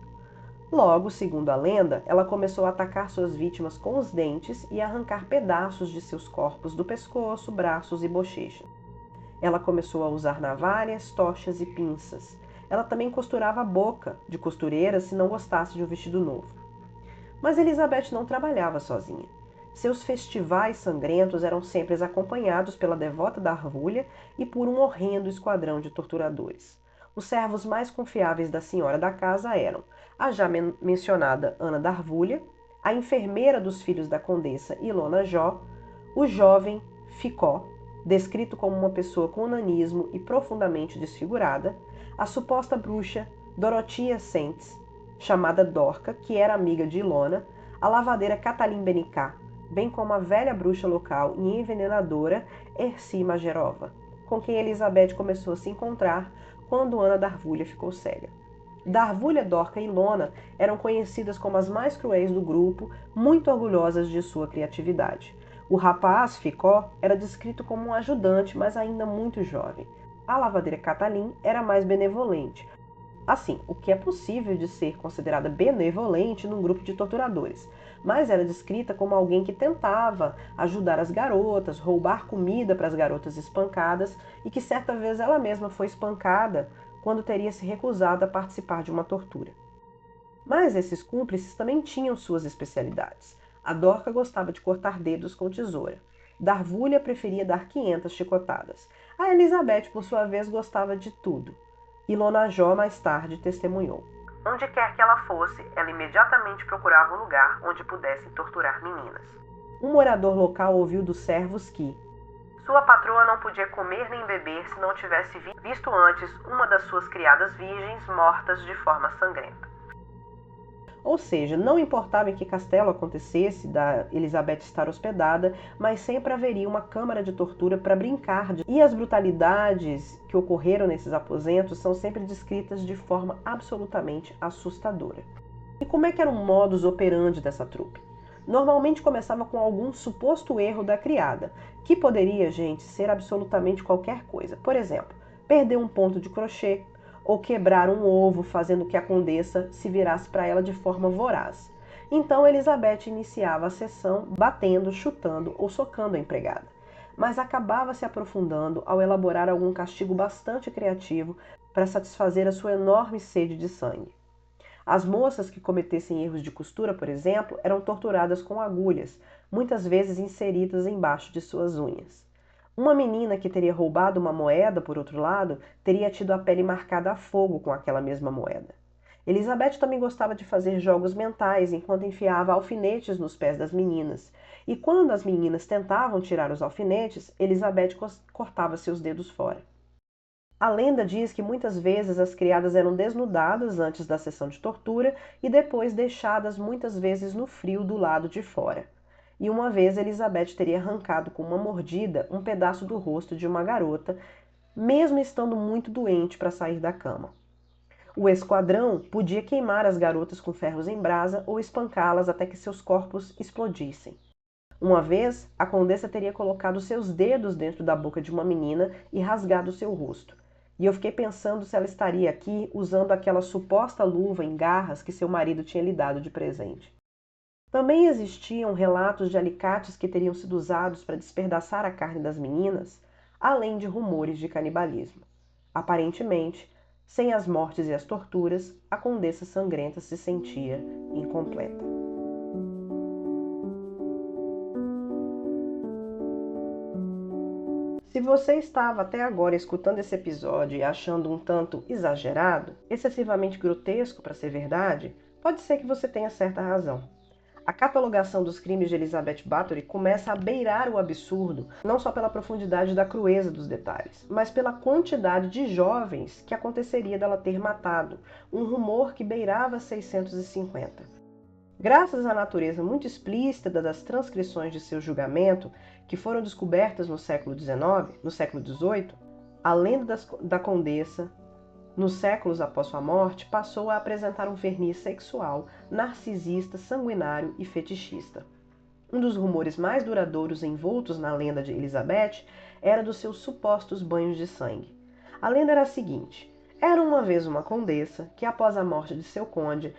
Logo, segundo a lenda, ela começou a atacar suas vítimas com os dentes e a arrancar pedaços de seus corpos do pescoço, braços e bochecha. Ela começou a usar navalhas, tochas e pinças. Ela também costurava a boca de costureira se não gostasse de um vestido novo. Mas Elizabeth não trabalhava sozinha. Seus festivais sangrentos eram sempre acompanhados pela devota Darvúlia e por um horrendo esquadrão de torturadores. Os servos mais confiáveis da senhora da casa eram a já mencionada Ana Darvúlia, a enfermeira dos filhos da condessa Ilona Jó, o jovem Ficó, descrito como uma pessoa com nanismo e profundamente desfigurada, a suposta bruxa Dorotia Sentes, chamada Dorca, que era amiga de Ilona, a lavadeira Catalin Benicá, bem como a velha bruxa local e envenenadora Erci Magerova, com quem Elizabeth começou a se encontrar quando Ana Darvúlia ficou cega. Darvúlia, Dorca e Ilona eram conhecidas como as mais cruéis do grupo, muito orgulhosas de sua criatividade. O rapaz, Ficó, era descrito como um ajudante, mas ainda muito jovem. A lavadeira Catalin era mais benevolente. Assim, o que é possível de ser considerada benevolente num grupo de torturadores, mas era descrita como alguém que tentava ajudar as garotas, roubar comida para as garotas espancadas e que certa vez ela mesma foi espancada quando teria se recusado a participar de uma tortura. Mas esses cúmplices também tinham suas especialidades. A Dorca gostava de cortar dedos com tesoura. Darvúlia preferia dar 500 chicotadas. A Elizabeth, por sua vez, gostava de tudo. Ilona Jó mais tarde testemunhou. Onde quer que ela fosse, ela imediatamente procurava um lugar onde pudessem torturar meninas. Um morador local ouviu dos servos que sua patroa não podia comer nem beber se não tivesse visto antes uma das suas criadas virgens mortas de forma sangrenta. Ou seja, não importava em que castelo acontecesse da Elizabeth estar hospedada, mas sempre haveria uma câmara de tortura para brincar. E as brutalidades que ocorreram nesses aposentos são sempre descritas de forma absolutamente assustadora. E como é que era o modus operandi dessa trupe? Normalmente começava com algum suposto erro da criada, que poderia, gente, ser absolutamente qualquer coisa. Por exemplo, perder um ponto de crochê, ou quebrar um ovo, fazendo que a condessa se virasse para ela de forma voraz. Então Elizabeth iniciava a sessão batendo, chutando ou socando a empregada, mas acabava se aprofundando ao elaborar algum castigo bastante criativo para satisfazer a sua enorme sede de sangue. As moças que cometessem erros de costura, por exemplo, eram torturadas com agulhas, muitas vezes inseridas embaixo de suas unhas. Uma menina que teria roubado uma moeda, por outro lado, teria tido a pele marcada a fogo com aquela mesma moeda. Elizabeth também gostava de fazer jogos mentais enquanto enfiava alfinetes nos pés das meninas. E quando as meninas tentavam tirar os alfinetes, Elizabeth cortava seus dedos fora. A lenda diz que muitas vezes as criadas eram desnudadas antes da sessão de tortura e depois deixadas muitas vezes no frio do lado de fora. E uma vez Elizabeth teria arrancado com uma mordida um pedaço do rosto de uma garota, mesmo estando muito doente para sair da cama. O esquadrão podia queimar as garotas com ferros em brasa ou espancá-las até que seus corpos explodissem. Uma vez, a condessa teria colocado seus dedos dentro da boca de uma menina e rasgado seu rosto. E eu fiquei pensando se ela estaria aqui usando aquela suposta luva em garras que seu marido tinha lhe dado de presente. Também existiam relatos de alicates que teriam sido usados para despedaçar a carne das meninas, além de rumores de canibalismo. Aparentemente, sem as mortes e as torturas, a condessa sangrenta se sentia incompleta. Se você estava até agora escutando esse episódio e achando um tanto exagerado, excessivamente grotesco para ser verdade, pode ser que você tenha certa razão. A catalogação dos crimes de Elizabeth Bathory começa a beirar o absurdo, não só pela profundidade da crueza dos detalhes, mas pela quantidade de jovens que aconteceria dela ter matado, um rumor que beirava 650. Graças à natureza muito explícita das transcrições de seu julgamento, que foram descobertas no século XIX, no século XVIII, a lenda da condessa, nos séculos após sua morte, passou a apresentar um verniz sexual, narcisista, sanguinário e fetichista. Um dos rumores mais duradouros envoltos na lenda de Elizabeth era dos seus supostos banhos de sangue. A lenda era a seguinte: era uma vez uma condessa que, após a morte de seu conde,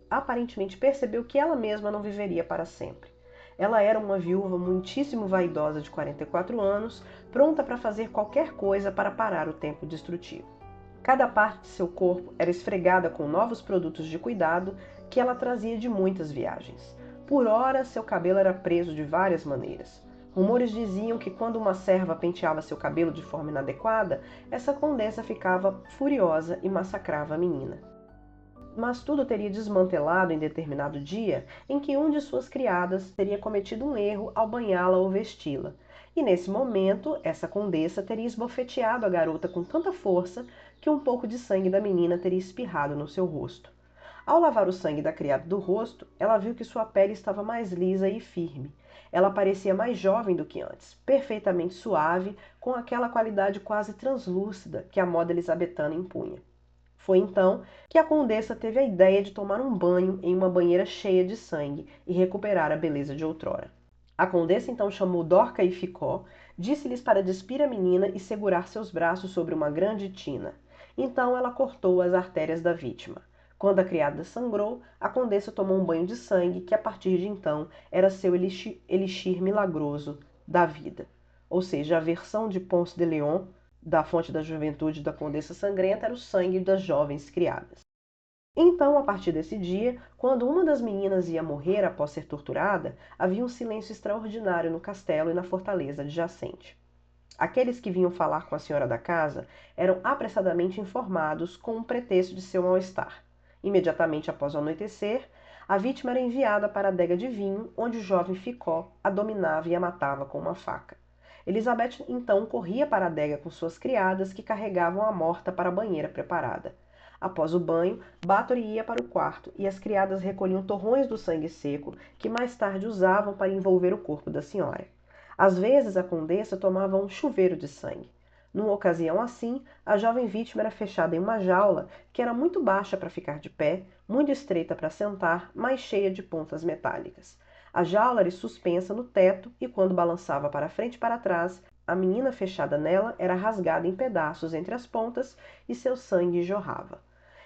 aparentemente percebeu que ela mesma não viveria para sempre. Ela era uma viúva muitíssimo vaidosa de 44 anos, pronta para fazer qualquer coisa para parar o tempo destrutivo. Cada parte de seu corpo era esfregada com novos produtos de cuidado que ela trazia de muitas viagens. Por ora, seu cabelo era preso de várias maneiras. Rumores diziam que quando uma serva penteava seu cabelo de forma inadequada, essa condessa ficava furiosa e massacrava a menina. Mas tudo teria desmantelado em determinado dia em que um de suas criadas teria cometido um erro ao banhá-la ou vesti-la. E nesse momento, essa condessa teria esbofeteado a garota com tanta força que um pouco de sangue da menina teria espirrado no seu rosto. Ao lavar o sangue da criada do rosto, ela viu que sua pele estava mais lisa e firme. Ela parecia mais jovem do que antes, perfeitamente suave, com aquela qualidade quase translúcida que a moda elisabetana impunha. Foi então que a condessa teve a ideia de tomar um banho em uma banheira cheia de sangue e recuperar a beleza de outrora. A condessa então chamou Dorca e Ficó, disse-lhes para despir a menina e segurar seus braços sobre uma grande tina. Então ela cortou as artérias da vítima. Quando a criada sangrou, a condessa tomou um banho de sangue que a partir de então era seu elixir milagroso da vida. Ou seja, a versão de Ponce de Leon da fonte da juventude da condessa sangrenta era o sangue das jovens criadas. Então, a partir desse dia, quando uma das meninas ia morrer após ser torturada, havia um silêncio extraordinário no castelo e na fortaleza adjacente. Aqueles que vinham falar com a senhora da casa eram apressadamente informados com um pretexto de seu mal-estar. Imediatamente após o anoitecer, a vítima era enviada para a adega de vinho, onde o jovem Ficó a dominava e a matava com uma faca. Elizabeth então corria para a adega com suas criadas, que carregavam a morta para a banheira preparada. Após o banho, Bathory ia para o quarto e as criadas recolhiam torrões do sangue seco, que mais tarde usavam para envolver o corpo da senhora. Às vezes, a condessa tomava um chuveiro de sangue. Numa ocasião assim, a jovem vítima era fechada em uma jaula que era muito baixa para ficar de pé, muito estreita para sentar, mas cheia de pontas metálicas. A jaula era suspensa no teto e, quando balançava para frente e para trás, a menina fechada nela era rasgada em pedaços entre as pontas e seu sangue jorrava.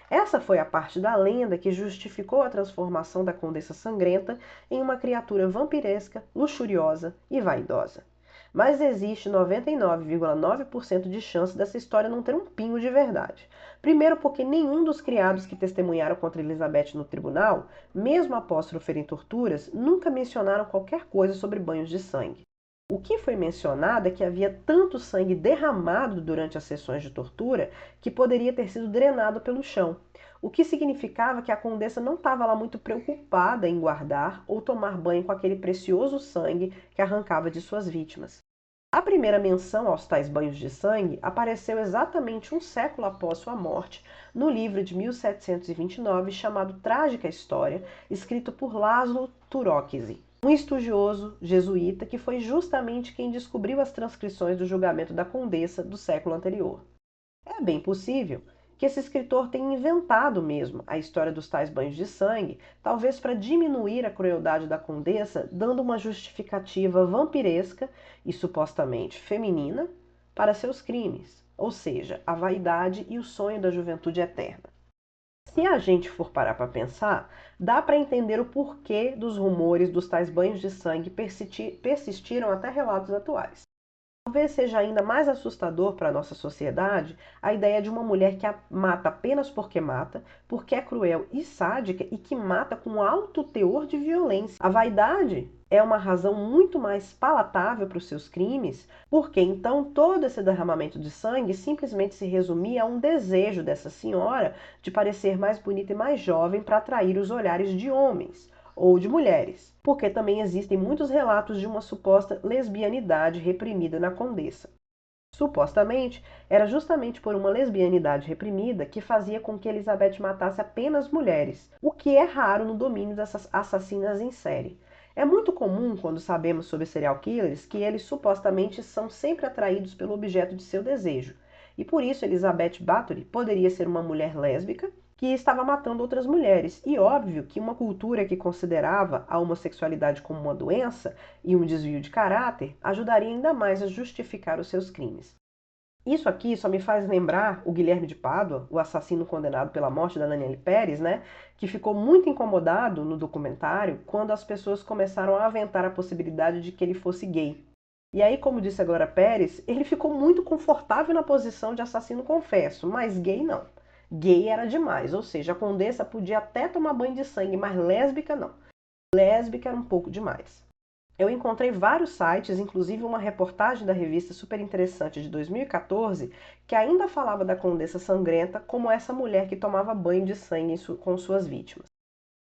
Essa foi a parte da lenda que justificou a transformação da condessa sangrenta em uma criatura vampiresca, luxuriosa e vaidosa. Mas existe 99,9% de chance dessa história não ter um pingo de verdade. Primeiro porque nenhum dos criados que testemunharam contra Elizabeth no tribunal, mesmo após sofrerem torturas, nunca mencionaram qualquer coisa sobre banhos de sangue. O que foi mencionado é que havia tanto sangue derramado durante as sessões de tortura que poderia ter sido drenado pelo chão, o que significava que a condessa não estava lá muito preocupada em guardar ou tomar banho com aquele precioso sangue que arrancava de suas vítimas. A primeira menção aos tais banhos de sangue apareceu exatamente um século após sua morte, no livro de 1729 chamado Trágica História, escrito por Laszlo Turóczky. um estudioso jesuíta que foi justamente quem descobriu as transcrições do julgamento da condessa do século anterior. É bem possível que esse escritor tenha inventado mesmo a história dos tais banhos de sangue, talvez para diminuir a crueldade da condessa, dando uma justificativa vampiresca e supostamente feminina para seus crimes, ou seja, a vaidade e o sonho da juventude eterna. Se a gente for parar para pensar, dá para entender o porquê dos rumores dos tais banhos de sangue persistiram até relatos atuais. Talvez seja ainda mais assustador para a nossa sociedade a ideia de uma mulher que mata apenas porque é cruel e sádica e que mata com alto teor de violência. A vaidade é uma razão muito mais palatável para os seus crimes, porque então todo esse derramamento de sangue simplesmente se resumia a um desejo dessa senhora de parecer mais bonita e mais jovem para atrair os olhares de homens ou de mulheres, porque também existem muitos relatos de uma suposta lesbianidade reprimida na condessa. Supostamente, era justamente por uma lesbianidade reprimida que fazia com que Elizabeth matasse apenas mulheres, o que é raro no domínio dessas assassinas em série. É muito comum, quando sabemos sobre serial killers, que eles supostamente são sempre atraídos pelo objeto de seu desejo. E por isso Elizabeth Bathory poderia ser uma mulher lésbica que estava matando outras mulheres. E óbvio que uma cultura que considerava a homossexualidade como uma doença e um desvio de caráter ajudaria ainda mais a justificar os seus crimes. Isso aqui só me faz lembrar o Guilherme de Pádua, o assassino condenado pela morte da Danielle Pérez, né? Que ficou muito incomodado no documentário quando as pessoas começaram a aventar a possibilidade de que ele fosse gay. E aí, como disse a Glória Pérez, ele ficou muito confortável na posição de assassino confesso, mas gay não. Gay era demais, ou seja, a condessa podia até tomar banho de sangue, mas lésbica não. Lésbica era um pouco demais. Eu encontrei vários sites, inclusive uma reportagem da revista super interessante de 2014, que ainda falava da condessa sangrenta como essa mulher que tomava banho de sangue com suas vítimas.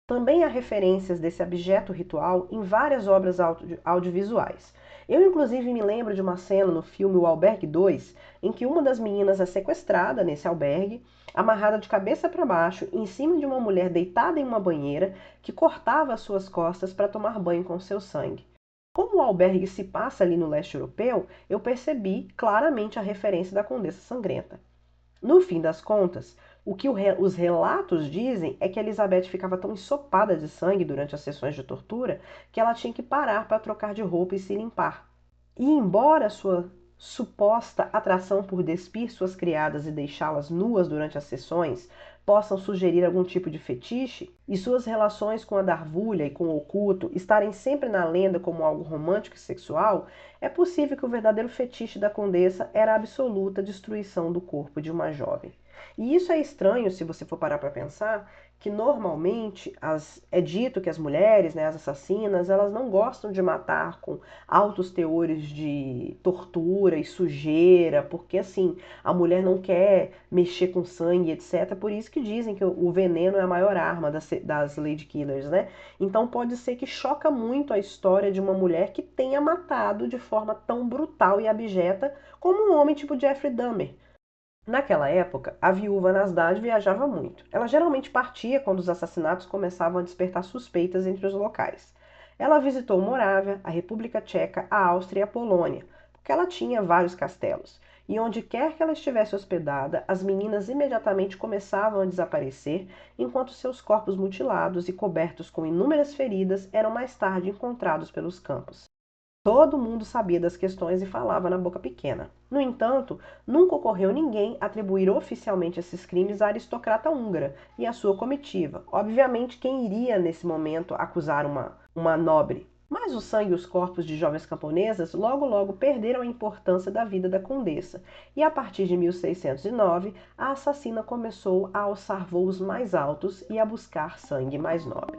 Também há referências desse abjeto ritual em várias obras audiovisuais. Eu, inclusive, me lembro de uma cena no filme O Albergue 2, em que uma das meninas é sequestrada nesse albergue, amarrada de cabeça para baixo, em cima de uma mulher deitada em uma banheira que cortava as suas costas para tomar banho com seu sangue. Como o albergue se passa ali no leste europeu, eu percebi claramente a referência da Condessa Sangrenta. No fim das contas, o que os relatos dizem é que Elizabeth ficava tão ensopada de sangue durante as sessões de tortura que ela tinha que parar para trocar de roupa e se limpar. E embora sua suposta atração por despir suas criadas e deixá-las nuas durante as sessões possam sugerir algum tipo de fetiche, e suas relações com a Darvulha e com o oculto estarem sempre na lenda como algo romântico e sexual, é possível que o verdadeiro fetiche da condessa era a absoluta destruição do corpo de uma jovem. E isso é estranho se você for parar para pensar, que normalmente é dito que as mulheres, né, as assassinas, elas não gostam de matar com altos teores de tortura e sujeira, porque assim, a mulher não quer mexer com sangue, etc. Por isso que dizem que o veneno é a maior arma das lady killers, né? Então pode ser que choca muito a história de uma mulher que tenha matado de forma tão brutal e abjeta como um homem tipo Jeffrey Dahmer. Naquela época, a viúva Nasdaq viajava muito. Ela geralmente partia quando os assassinatos começavam a despertar suspeitas entre os locais. Ela visitou Morávia, a República Tcheca, a Áustria e a Polônia, porque ela tinha vários castelos. E onde quer que ela estivesse hospedada, as meninas imediatamente começavam a desaparecer, enquanto seus corpos mutilados e cobertos com inúmeras feridas eram mais tarde encontrados pelos campos. Todo mundo sabia das questões e falava na boca pequena. No entanto, nunca ocorreu ninguém atribuir oficialmente esses crimes à aristocrata húngara e à sua comitiva. Obviamente, quem iria nesse momento acusar uma nobre? Mas o sangue e os corpos de jovens camponesas logo perderam a importância da vida da condessa, e a partir de 1609, a assassina começou a alçar voos mais altos e a buscar sangue mais nobre.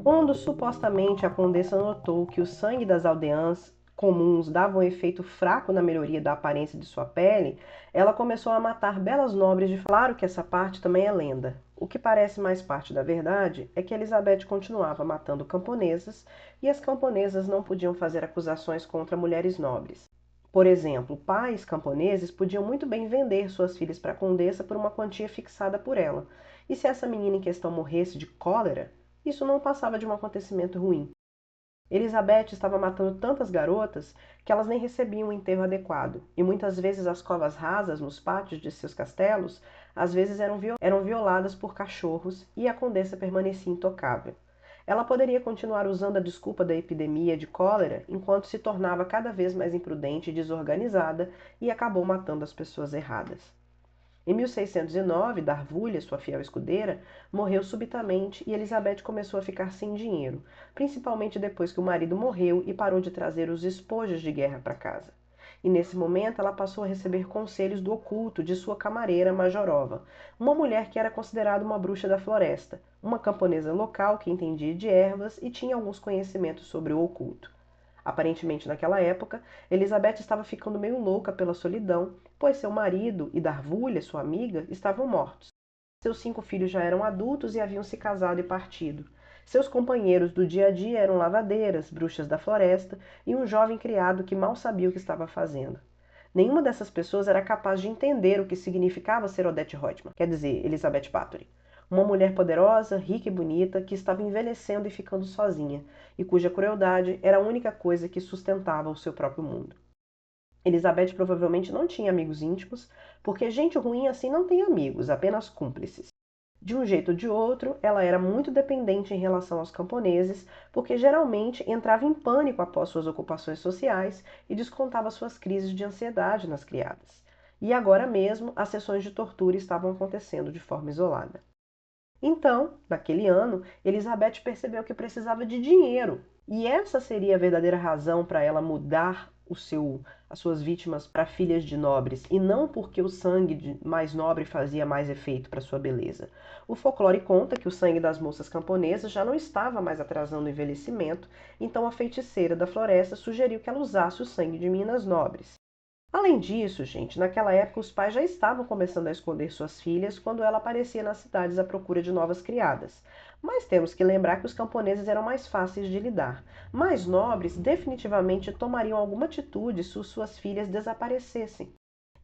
Quando supostamente a condessa notou que o sangue das aldeãs comuns dava um efeito fraco na melhoria da aparência de sua pele, ela começou a matar belas nobres de... Claro que essa parte também é lenda. O que parece mais parte da verdade é que Elizabeth continuava matando camponesas e as camponesas não podiam fazer acusações contra mulheres nobres. Por exemplo, pais camponeses podiam muito bem vender suas filhas para a condessa por uma quantia fixada por ela. E se essa menina em questão morresse de cólera, isso não passava de um acontecimento ruim. Elizabeth estava matando tantas garotas que elas nem recebiam um enterro adequado, e muitas vezes as covas rasas nos pátios de seus castelos às vezes eram violadas por cachorros e a condessa permanecia intocável. Ela poderia continuar usando a desculpa da epidemia de cólera enquanto se tornava cada vez mais imprudente e desorganizada e acabou matando as pessoas erradas. Em 1609, Darvulha, sua fiel escudeira, morreu subitamente e Elizabeth começou a ficar sem dinheiro, principalmente depois que o marido morreu e parou de trazer os espojos de guerra para casa. E nesse momento ela passou a receber conselhos do oculto de sua camareira Majorova, uma mulher que era considerada uma bruxa da floresta, uma camponesa local que entendia de ervas e tinha alguns conhecimentos sobre o oculto. Aparentemente, naquela época, Elizabeth estava ficando meio louca pela solidão, pois seu marido e Darvulha, sua amiga, estavam mortos. Seus 5 filhos já eram adultos e haviam se casado e partido. Seus companheiros do dia a dia eram lavadeiras, bruxas da floresta e um jovem criado que mal sabia o que estava fazendo. Nenhuma dessas pessoas era capaz de entender o que significava ser Odette Reutemann, quer dizer, Elizabeth Bathory. Uma mulher poderosa, rica e bonita, que estava envelhecendo e ficando sozinha, e cuja crueldade era a única coisa que sustentava o seu próprio mundo. Elizabeth provavelmente não tinha amigos íntimos, porque gente ruim assim não tem amigos, apenas cúmplices. De um jeito ou de outro, ela era muito dependente em relação aos camponeses, porque geralmente entrava em pânico após suas ocupações sociais e descontava suas crises de ansiedade nas criadas. E agora mesmo, as sessões de tortura estavam acontecendo de forma isolada. Então, naquele ano, Elizabeth percebeu que precisava de dinheiro, e essa seria a verdadeira razão para ela mudar as suas vítimas para filhas de nobres, e não porque o sangue mais nobre fazia mais efeito para sua beleza. O folclore conta que o sangue das moças camponesas já não estava mais atrasando o envelhecimento, então a feiticeira da floresta sugeriu que ela usasse o sangue de meninas nobres. Além disso, gente, naquela época os pais já estavam começando a esconder suas filhas quando ela aparecia nas cidades à procura de novas criadas. Mas temos que lembrar que os camponeses eram mais fáceis de lidar. Mais nobres definitivamente tomariam alguma atitude se suas filhas desaparecessem.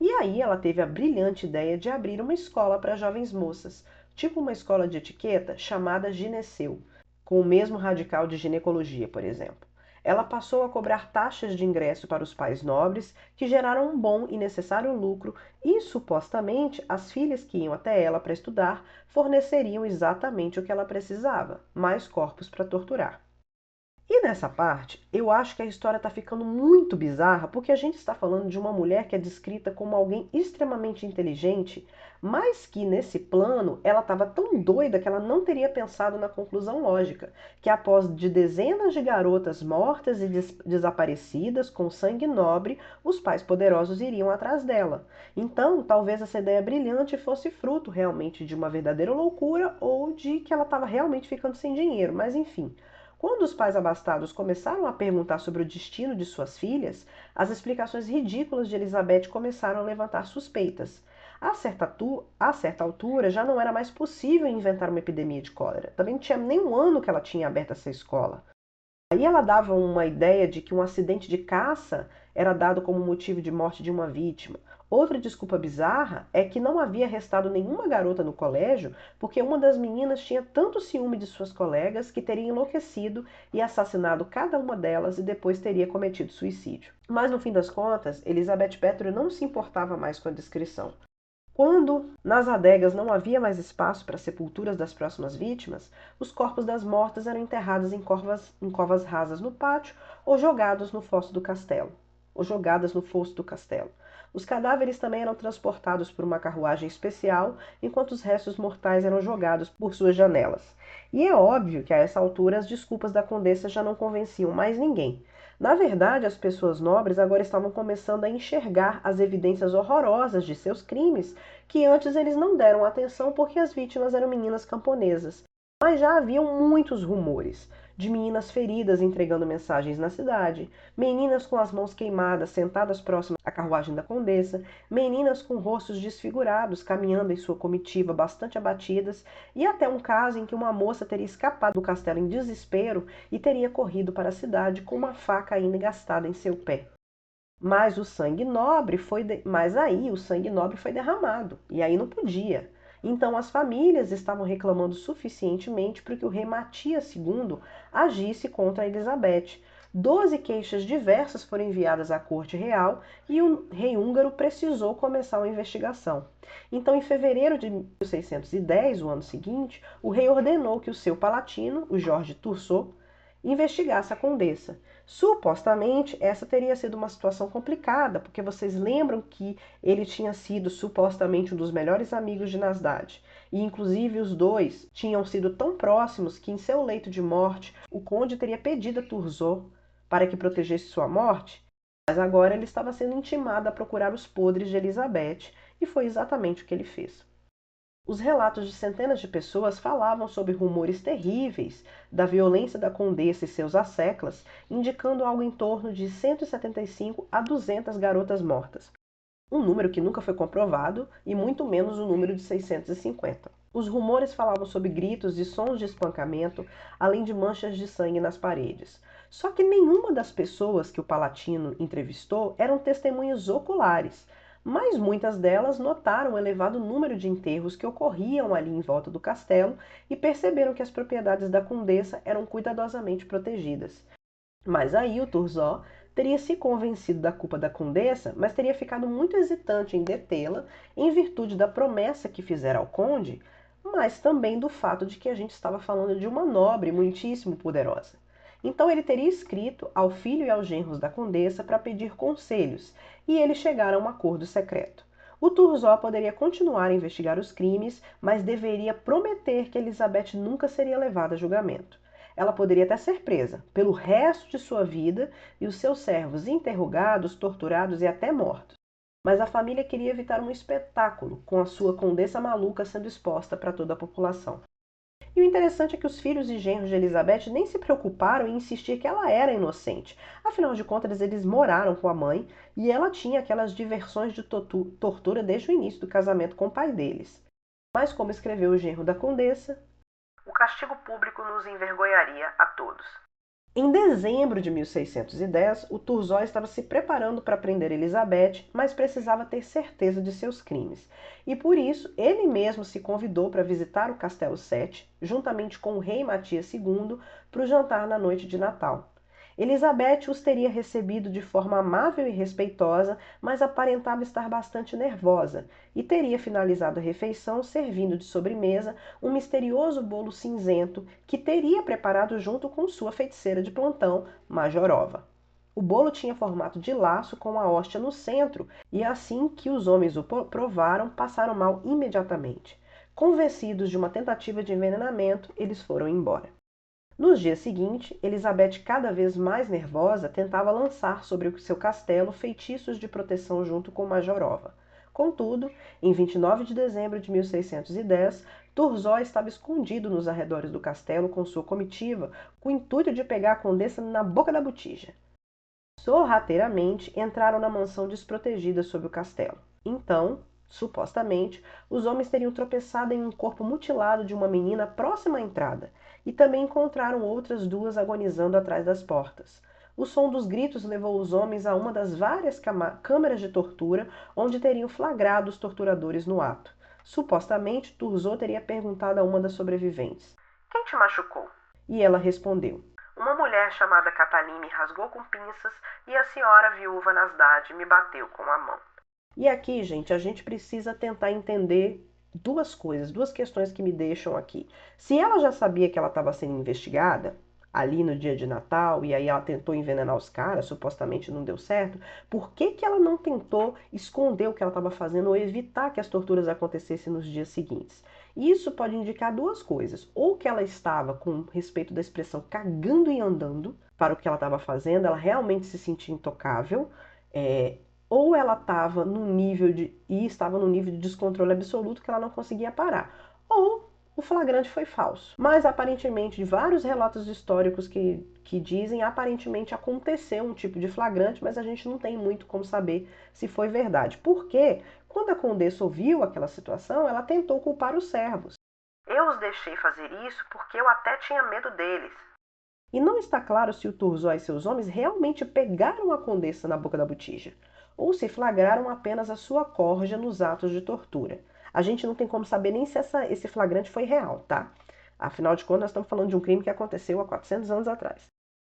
E aí ela teve a brilhante ideia de abrir uma escola para jovens moças, tipo uma escola de etiqueta chamada Gineceu, com o mesmo radical de ginecologia, por exemplo. Ela passou a cobrar taxas de ingresso para os pais nobres, que geraram um bom e necessário lucro, e supostamente as filhas que iam até ela para estudar forneceriam exatamente o que ela precisava: mais corpos para torturar. E nessa parte, eu acho que a história está ficando muito bizarra, porque a gente está falando de uma mulher que é descrita como alguém extremamente inteligente, mas que nesse plano ela estava tão doida que ela não teria pensado na conclusão lógica, que após de dezenas de garotas mortas e desaparecidas com sangue nobre, os pais poderosos iriam atrás dela. Então, talvez essa ideia brilhante fosse fruto realmente de uma verdadeira loucura ou de que ela estava realmente ficando sem dinheiro, mas enfim. Quando os pais abastados começaram a perguntar sobre o destino de suas filhas, as explicações ridículas de Elizabeth começaram a levantar suspeitas. A certa altura, já não era mais possível inventar uma epidemia de cólera. Também não tinha nem um ano que ela tinha aberto essa escola. Aí ela dava uma ideia de que um acidente de caça era dado como motivo de morte de uma vítima. Outra desculpa bizarra é que não havia restado nenhuma garota no colégio porque uma das meninas tinha tanto ciúme de suas colegas que teria enlouquecido e assassinado cada uma delas e depois teria cometido suicídio. Mas no fim das contas, Elizabeth Bathory não se importava mais com a descrição. Quando nas adegas não havia mais espaço para sepulturas das próximas vítimas, os corpos das mortas eram enterrados em covas rasas no pátio ou jogados no fosso do castelo. Ou jogadas no fosso do castelo. Os cadáveres também eram transportados por uma carruagem especial, enquanto os restos mortais eram jogados por suas janelas. E é óbvio que a essa altura as desculpas da condessa já não convenciam mais ninguém. Na verdade, as pessoas nobres agora estavam começando a enxergar as evidências horrorosas de seus crimes, que antes eles não deram atenção porque as vítimas eram meninas camponesas. Mas já haviam muitos rumores de meninas feridas entregando mensagens na cidade, meninas com as mãos queimadas sentadas próximas à carruagem da condessa, meninas com rostos desfigurados caminhando em sua comitiva bastante abatidas, e até um caso em que uma moça teria escapado do castelo em desespero e teria corrido para a cidade com uma faca ainda engastada em seu pé. Mas aí o sangue nobre foi derramado, e aí não podia. Então as famílias estavam reclamando suficientemente para que o rei Matias II agisse contra Elizabeth. 12 queixas diversas foram enviadas à corte real e o rei húngaro precisou começar uma investigação. Então, em fevereiro de 1610, o ano seguinte, o rei ordenou que o seu palatino, o Jorge Turgot, investigasse a condessa. Supostamente, essa teria sido uma situação complicada, porque vocês lembram que ele tinha sido supostamente um dos melhores amigos de Nasdaq. E inclusive os dois tinham sido tão próximos que em seu leito de morte, o conde teria pedido a Turgot para que protegesse sua morte, mas agora ele estava sendo intimado a procurar os podres de Elizabeth, e foi exatamente o que ele fez. Os relatos de centenas de pessoas falavam sobre rumores terríveis da violência da condessa e seus asseclas, indicando algo em torno de 175 a 200 garotas mortas. Um número que nunca foi comprovado e muito menos o número de 650. Os rumores falavam sobre gritos e sons de espancamento, além de manchas de sangue nas paredes. Só que nenhuma das pessoas que o Palatino entrevistou eram testemunhas oculares, mas muitas delas notaram o elevado número de enterros que ocorriam ali em volta do castelo e perceberam que as propriedades da condessa eram cuidadosamente protegidas. Mas aí o Turgot teria se convencido da culpa da condessa, mas teria ficado muito hesitante em detê-la em virtude da promessa que fizera ao conde, mas também do fato de que a gente estava falando de uma nobre muitíssimo poderosa. Então ele teria escrito ao filho e aos genros da condessa para pedir conselhos, e eles chegaram a um acordo secreto. O Turgot poderia continuar a investigar os crimes, mas deveria prometer que Elizabeth nunca seria levada a julgamento. Ela poderia até ser presa pelo resto de sua vida e os seus servos interrogados, torturados e até mortos. Mas a família queria evitar um espetáculo com a sua condessa maluca sendo exposta para toda a população. E o interessante é que os filhos e genros de Elizabeth nem se preocuparam em insistir que ela era inocente. Afinal de contas, eles moraram com a mãe e ela tinha aquelas diversões de tortura desde o início do casamento com o pai deles. Mas, como escreveu o genro da condessa, o castigo público nos envergonharia a todos. Em dezembro de 1610, o Turgot estava se preparando para prender Elizabeth, mas precisava ter certeza de seus crimes. E por isso, ele mesmo se convidou para visitar o Castelo Sete, juntamente com o rei Matias II, para o jantar na noite de Natal. Elizabeth os teria recebido de forma amável e respeitosa, mas aparentava estar bastante nervosa, e teria finalizado a refeição servindo de sobremesa um misterioso bolo cinzento que teria preparado junto com sua feiticeira de plantão, Majorova. O bolo tinha formato de laço com a hóstia no centro, e assim que os homens o provaram, passaram mal imediatamente. Convencidos de uma tentativa de envenenamento, eles foram embora. Nos dias seguintes, Elizabeth, cada vez mais nervosa, tentava lançar sobre o seu castelo feitiços de proteção junto com Majorova. Contudo, em 29 de dezembro de 1610, Turgot estava escondido nos arredores do castelo com sua comitiva, com o intuito de pegar a condessa na boca da botija. Sorrateiramente, entraram na mansão desprotegida sob o castelo. Então, supostamente, os homens teriam tropeçado em um corpo mutilado de uma menina próxima à entrada, e também encontraram outras duas agonizando atrás das portas. O som dos gritos levou os homens a uma das várias câmaras de tortura onde teriam flagrado os torturadores no ato. Supostamente, Turgot teria perguntado a uma das sobreviventes: "Quem te machucou?" E ela respondeu: "Uma mulher chamada Cataline me rasgou com pinças e a senhora viúva Nasdaq me bateu com a mão." E aqui, gente, a gente precisa tentar entender duas coisas, duas questões que me deixam aqui. Se ela já sabia que ela estava sendo investigada ali no dia de Natal e aí ela tentou envenenar os caras, supostamente não deu certo, por que que ela não tentou esconder o que ela estava fazendo ou evitar que as torturas acontecessem nos dias seguintes? Isso pode indicar duas coisas: ou que ela estava, com respeito da expressão, cagando e andando para o que ela estava fazendo, ela realmente se sentia intocável, ou ela estava estava num nível de descontrole absoluto que ela não conseguia parar, ou o flagrante foi falso. Mas aparentemente, de vários relatos históricos que dizem, aparentemente aconteceu um tipo de flagrante, mas a gente não tem muito como saber se foi verdade. Porque quando a condessa ouviu aquela situação, ela tentou culpar os servos. "Eu os deixei fazer isso porque eu até tinha medo deles." E não está claro se o Thurzó e seus homens realmente pegaram a condessa na boca da botija, ou se flagraram apenas a sua corja nos atos de tortura. A gente não tem como saber nem se esse flagrante foi real, tá? Afinal de contas, nós estamos falando de um crime que aconteceu há 400 anos atrás.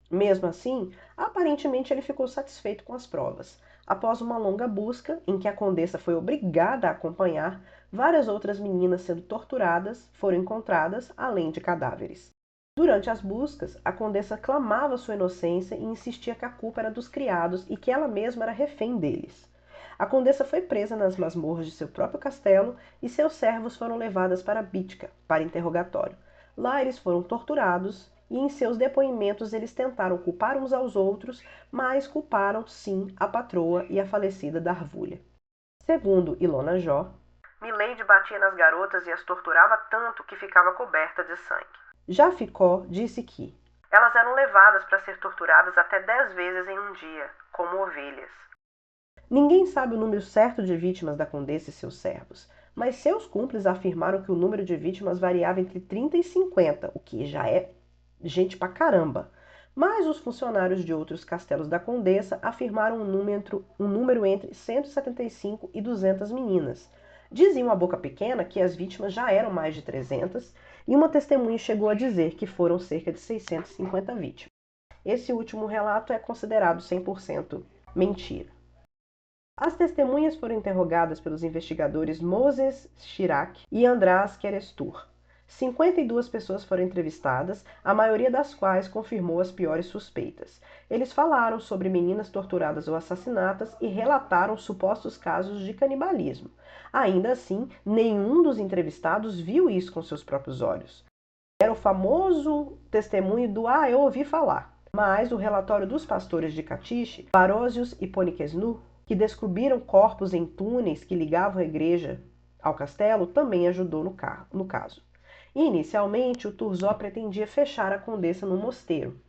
Mesmo assim, aparentemente ele ficou satisfeito com as provas. Após uma longa busca, em que a condessa foi obrigada a acompanhar, várias outras meninas sendo torturadas foram encontradas, além de cadáveres. Durante as buscas, a condessa clamava sua inocência e insistia que a culpa era dos criados e que ela mesma era refém deles. A condessa foi presa nas masmorras de seu próprio castelo e seus servos foram levados para Bitka para interrogatório. Lá eles foram torturados e em seus depoimentos eles tentaram culpar uns aos outros, mas culparam sim a patroa e a falecida Darvulha. Segundo Ilona Jó, Milady batia nas garotas e as torturava tanto que ficava coberta de sangue. Já Ficó disse que elas eram levadas para ser torturadas até 10 vezes em um dia, como ovelhas. Ninguém sabe o número certo de vítimas da condessa e seus servos, mas seus cúmplices afirmaram que o número de vítimas variava entre 30 e 50, o que já é gente pra caramba. Mas os funcionários de outros castelos da condessa afirmaram um número entre 175 e 200 meninas. Diziam a boca pequena que as vítimas já eram mais de 300 e uma testemunha chegou a dizer que foram cerca de 650 vítimas. Esse último relato é considerado 100% mentira. As testemunhas foram interrogadas pelos investigadores Moses Chirac e András Kerestur. 52 pessoas foram entrevistadas, a maioria das quais confirmou as piores suspeitas. Eles falaram sobre meninas torturadas ou assassinadas e relataram supostos casos de canibalismo. Ainda assim, nenhum dos entrevistados viu isso com seus próprios olhos. Era o famoso testemunho do eu ouvi falar. Mas o relatório dos pastores de Catiche, Parósios e Poniquesnu, que descobriram corpos em túneis que ligavam a igreja ao castelo, também ajudou no caso. Inicialmente, o Thurzó pretendia fechar a condessa no mosteiro.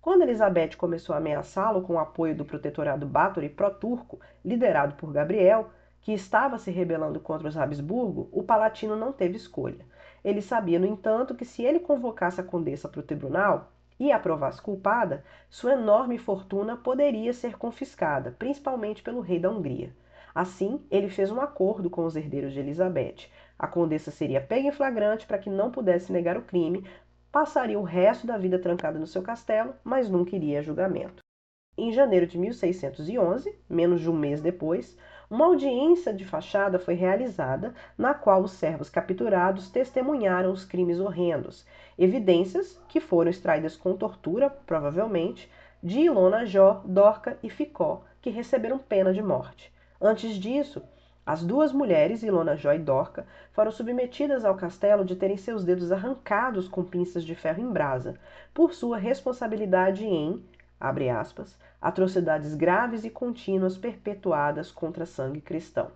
Quando Elizabeth começou a ameaçá-lo com o apoio do protetorado Báthory pró-turco, liderado por Gabriel, que estava se rebelando contra os Habsburgo, o palatino não teve escolha. Ele sabia, no entanto, que se ele convocasse a condessa para o tribunal e a provasse culpada, sua enorme fortuna poderia ser confiscada, principalmente pelo rei da Hungria. Assim, ele fez um acordo com os herdeiros de Elizabeth. A condessa seria pega em flagrante para que não pudesse negar o crime, passaria o resto da vida trancada no seu castelo, mas nunca iria a julgamento. Em janeiro de 1611, menos de um mês depois, uma audiência de fachada foi realizada, na qual os servos capturados testemunharam os crimes horrendos, evidências que foram extraídas com tortura, provavelmente, de Ilona Jó, Dorca e Ficó, que receberam pena de morte. Antes disso, as duas mulheres, Ilona Jó e Dorca, foram submetidas ao castelo de terem seus dedos arrancados com pinças de ferro em brasa, por sua responsabilidade em, abre aspas, atrocidades graves e contínuas perpetuadas contra sangue cristão.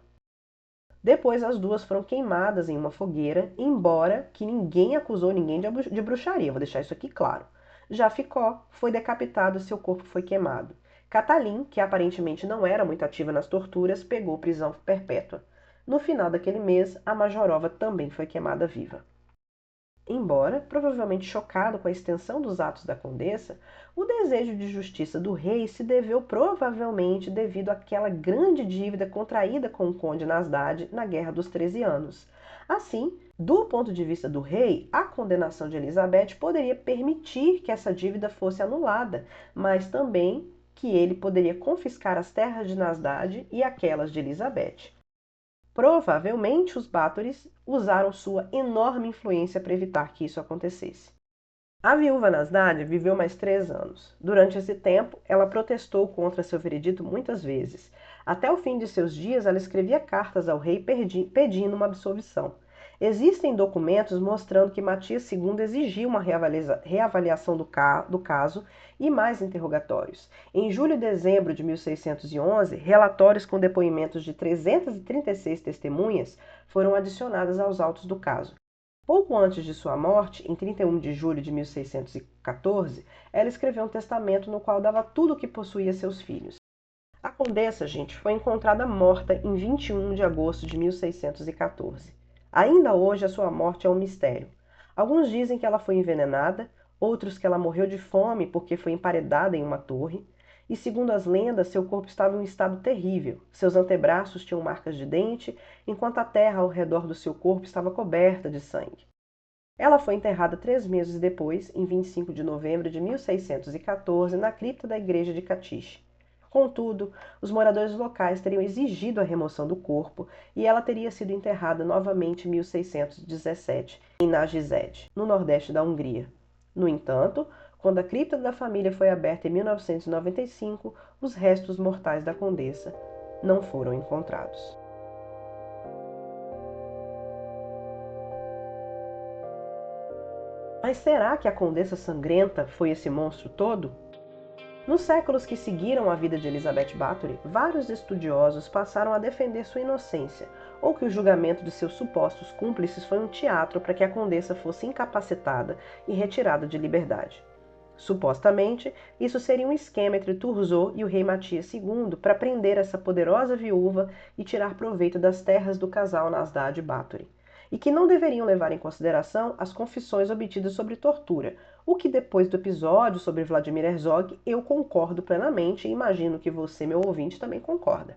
Depois as duas foram queimadas em uma fogueira, embora que ninguém acusou ninguém de bruxaria, vou deixar isso aqui claro. Já Ficó foi decapitado e seu corpo foi queimado. Catalin, que aparentemente não era muito ativa nas torturas, pegou prisão perpétua. No final daquele mês, a Majorova também foi queimada viva. Embora, provavelmente chocado com a extensão dos atos da condessa, o desejo de justiça do rei se deveu provavelmente devido àquela grande dívida contraída com o conde Nasdad na Guerra dos 13 Anos. Assim, do ponto de vista do rei, a condenação de Elizabeth poderia permitir que essa dívida fosse anulada, mas também que ele poderia confiscar as terras de Nasdad e aquelas de Elizabeth. Provavelmente os Báthories usaram sua enorme influência para evitar que isso acontecesse. A viúva Nasdad viveu mais 3 anos. Durante esse tempo, ela protestou contra seu veredito muitas vezes. Até o fim de seus dias, ela escrevia cartas ao rei pedindo uma absolvição. Existem documentos mostrando que Matias II exigiu uma reavaliação do caso e mais interrogatórios. Em julho e dezembro de 1611, relatórios com depoimentos de 336 testemunhas foram adicionados aos autos do caso. Pouco antes de sua morte, em 31 de julho de 1614, ela escreveu um testamento no qual dava tudo o que possuía a seus filhos. A condessa, gente, foi encontrada morta em 21 de agosto de 1614. Ainda hoje, a sua morte é um mistério. Alguns dizem que ela foi envenenada, outros que ela morreu de fome porque foi emparedada em uma torre, e segundo as lendas, seu corpo estava em um estado terrível. Seus antebraços tinham marcas de dente, enquanto a terra ao redor do seu corpo estava coberta de sangue. Ela foi enterrada 3 meses depois, em 25 de novembro de 1614, na cripta da igreja de Catiche. Contudo, os moradores locais teriam exigido a remoção do corpo e ela teria sido enterrada novamente em 1617, em Nagyszed, no nordeste da Hungria. No entanto, quando a cripta da família foi aberta em 1995, os restos mortais da condessa não foram encontrados. Mas será que a Condessa Sangrenta foi esse monstro todo? Nos séculos que seguiram a vida de Elizabeth Bathory, vários estudiosos passaram a defender sua inocência, ou que o julgamento de seus supostos cúmplices foi um teatro para que a condessa fosse incapacitada e retirada de liberdade. Supostamente, isso seria um esquema entre Thurzó e o rei Matias II para prender essa poderosa viúva e tirar proveito das terras do casal Nasdaq Bathory, e que não deveriam levar em consideração as confissões obtidas sobre tortura, o que depois do episódio sobre Vladimir Herzog eu concordo plenamente e imagino que você, meu ouvinte, também concorda.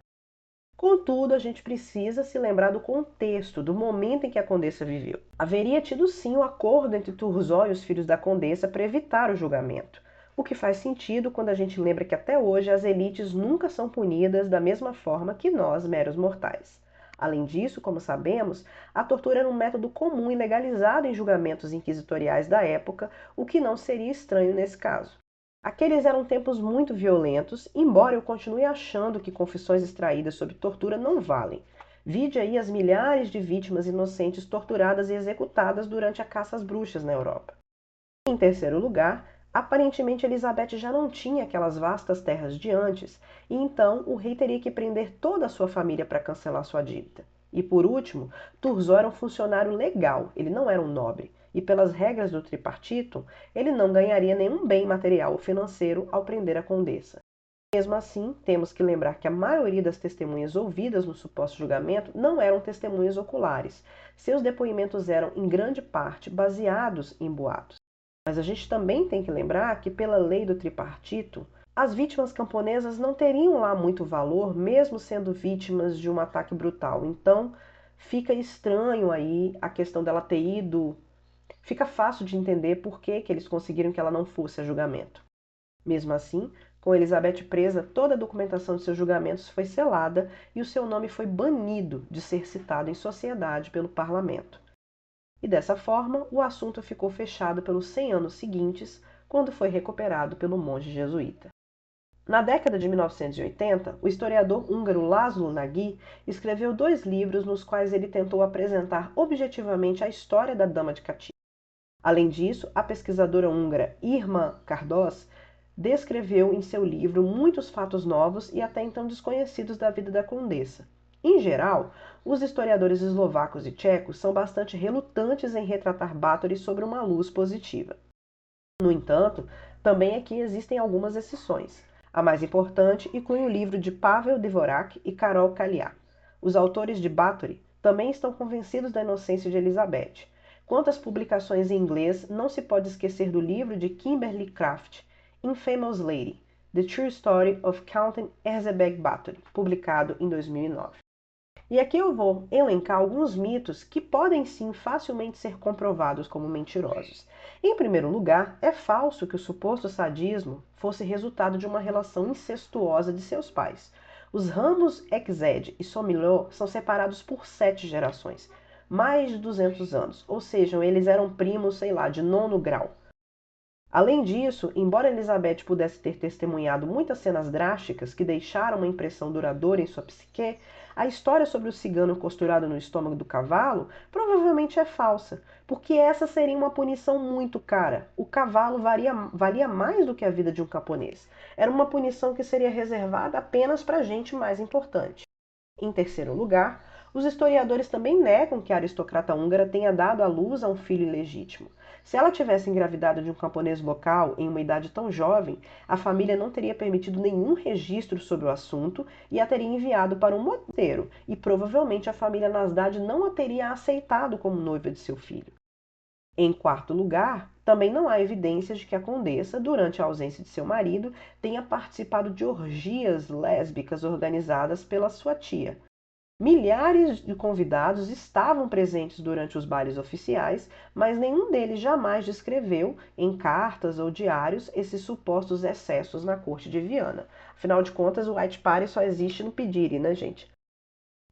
Contudo, a gente precisa se lembrar do contexto, do momento em que a condessa viveu. Haveria tido sim um acordo entre Thurzó e os filhos da condessa para evitar o julgamento, o que faz sentido quando a gente lembra que até hoje as elites nunca são punidas da mesma forma que nós, meros mortais. Além disso, como sabemos, a tortura era um método comum e legalizado em julgamentos inquisitoriais da época, o que não seria estranho nesse caso. Aqueles eram tempos muito violentos, embora eu continue achando que confissões extraídas sob tortura não valem. Vide aí as milhares de vítimas inocentes torturadas e executadas durante a caça às bruxas na Europa. Em terceiro lugar, aparentemente Elizabeth já não tinha aquelas vastas terras de antes, e então o rei teria que prender toda a sua família para cancelar sua dívida. E por último, Thurzó era um funcionário legal, ele não era um nobre, e pelas regras do tripartito, ele não ganharia nenhum bem material ou financeiro ao prender a condessa. Mesmo assim, temos que lembrar que a maioria das testemunhas ouvidas no suposto julgamento não eram testemunhas oculares. Seus depoimentos eram, em grande parte, baseados em boatos. Mas a gente também tem que lembrar que, pela lei do tripartito, as vítimas camponesas não teriam lá muito valor, mesmo sendo vítimas de um ataque brutal. Então, fica estranho aí a questão dela ter ido. Fica fácil de entender por que eles conseguiram que ela não fosse a julgamento. Mesmo assim, com Elizabeth presa, toda a documentação de seus julgamentos foi selada e o seu nome foi banido de ser citado em sociedade pelo parlamento. E dessa forma, o assunto ficou fechado pelos 100 anos seguintes, quando foi recuperado pelo monge jesuíta. Na década de 1980, o historiador húngaro László Nagy escreveu 2 livros nos quais ele tentou apresentar objetivamente a história da Dama de Catiche. Além disso, a pesquisadora húngara Irma Kardosz descreveu em seu livro muitos fatos novos e até então desconhecidos da vida da condessa. Em geral, os historiadores eslovacos e tchecos são bastante relutantes em retratar Bathory sobre uma luz positiva. No entanto, também aqui existem algumas exceções. A mais importante inclui o livro de Pavel Dvorak e Karol Kaliá. Os autores de Bathory também estão convencidos da inocência de Elizabeth. Quanto às publicações em inglês, não se pode esquecer do livro de Kimberly Craft, Infamous Lady, The True Story of Countess Erzsébet Bathory, publicado em 2009. E aqui eu vou elencar alguns mitos que podem sim facilmente ser comprovados como mentirosos. Em primeiro lugar, é falso que o suposto sadismo fosse resultado de uma relação incestuosa de seus pais. Os ramos Exed e Somilho são separados por 7 gerações, mais de 200 anos, ou seja, eles eram primos, sei lá, de 9º grau. Além disso, embora Elizabeth pudesse ter testemunhado muitas cenas drásticas que deixaram uma impressão duradoura em sua psique, a história sobre o cigano costurado no estômago do cavalo provavelmente é falsa, porque essa seria uma punição muito cara. O cavalo valia mais do que a vida de um camponês. Era uma punição que seria reservada apenas para gente mais importante. Em terceiro lugar, os historiadores também negam que a aristocrata húngara tenha dado à luz a um filho ilegítimo. Se ela tivesse engravidado de um camponês local em uma idade tão jovem, a família não teria permitido nenhum registro sobre o assunto e a teria enviado para um mosteiro, e provavelmente a família Nasdaq não a teria aceitado como noiva de seu filho. Em quarto lugar, Também não há evidências de que a condessa, durante a ausência de seu marido, tenha participado de orgias lésbicas organizadas pela sua tia. Milhares de convidados estavam presentes durante os bailes oficiais, mas nenhum deles jamais descreveu, em cartas ou diários, esses supostos excessos na corte de Viana. Afinal de contas, o White Party só existe no pedire, né, gente?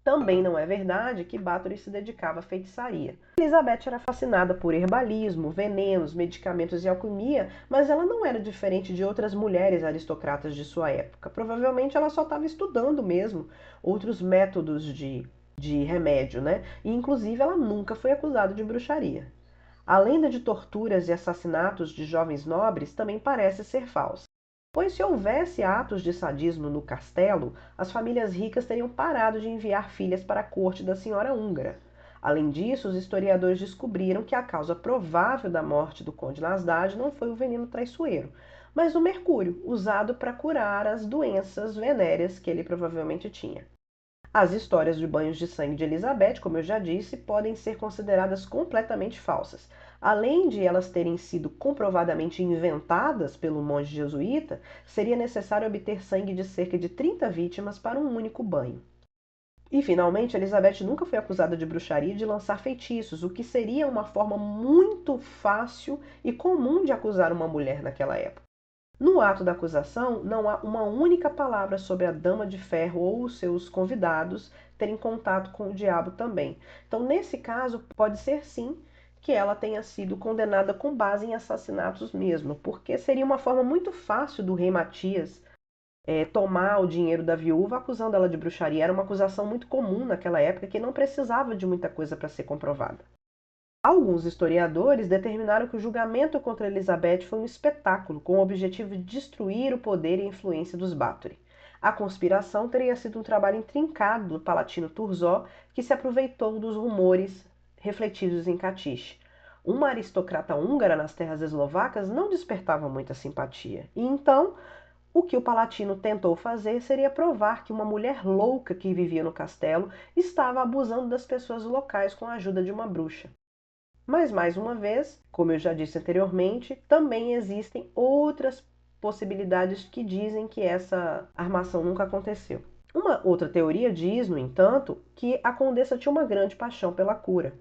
Também não é verdade que Bathory se dedicava à feitiçaria. Elizabeth era fascinada por herbalismo, venenos, medicamentos e alquimia, mas ela não era diferente de outras mulheres aristocratas de sua época. Provavelmente ela só estava estudando mesmo outros métodos de remédio, né? E inclusive ela nunca foi acusada de bruxaria. A lenda de torturas e assassinatos de jovens nobres também parece ser falsa. Pois se houvesse atos de sadismo no castelo, as famílias ricas teriam parado de enviar filhas para a corte da senhora húngara. Além disso, os historiadores descobriram que a causa provável da morte do conde Nasdaq não foi o veneno traiçoeiro, mas o mercúrio, usado para curar as doenças venéreas que ele provavelmente tinha. As histórias de banhos de sangue de Elizabeth, como eu já disse, podem ser consideradas completamente falsas. Além de elas terem sido comprovadamente inventadas pelo monge jesuíta, seria necessário obter sangue de cerca de 30 vítimas para um único banho. E, finalmente, Elizabeth nunca foi acusada de bruxaria e de lançar feitiços, o que seria uma forma muito fácil e comum de acusar uma mulher naquela época. No ato da acusação, não há uma única palavra sobre a Dama de Ferro ou os seus convidados terem contato com o diabo também. Então, nesse caso, pode ser sim que ela tenha sido condenada com base em assassinatos mesmo, porque seria uma forma muito fácil do rei Matias tomar o dinheiro da viúva acusando ela de bruxaria. Era uma acusação muito comum naquela época que não precisava de muita coisa para ser comprovada. Alguns historiadores determinaram que o julgamento contra Elizabeth foi um espetáculo com o objetivo de destruir o poder e a influência dos Bathory. A conspiração teria sido um trabalho intrincado do palatino Thurzó, que se aproveitou dos rumores refletidos em Catiche. Uma aristocrata húngara nas terras eslovacas não despertava muita simpatia. E então, o que o palatino tentou fazer seria provar que uma mulher louca que vivia no castelo estava abusando das pessoas locais com a ajuda de uma bruxa. Mas, mais uma vez, como eu já disse anteriormente, também existem outras possibilidades que dizem que essa armação nunca aconteceu. Uma outra teoria diz, no entanto, que a condessa tinha uma grande paixão pela cura.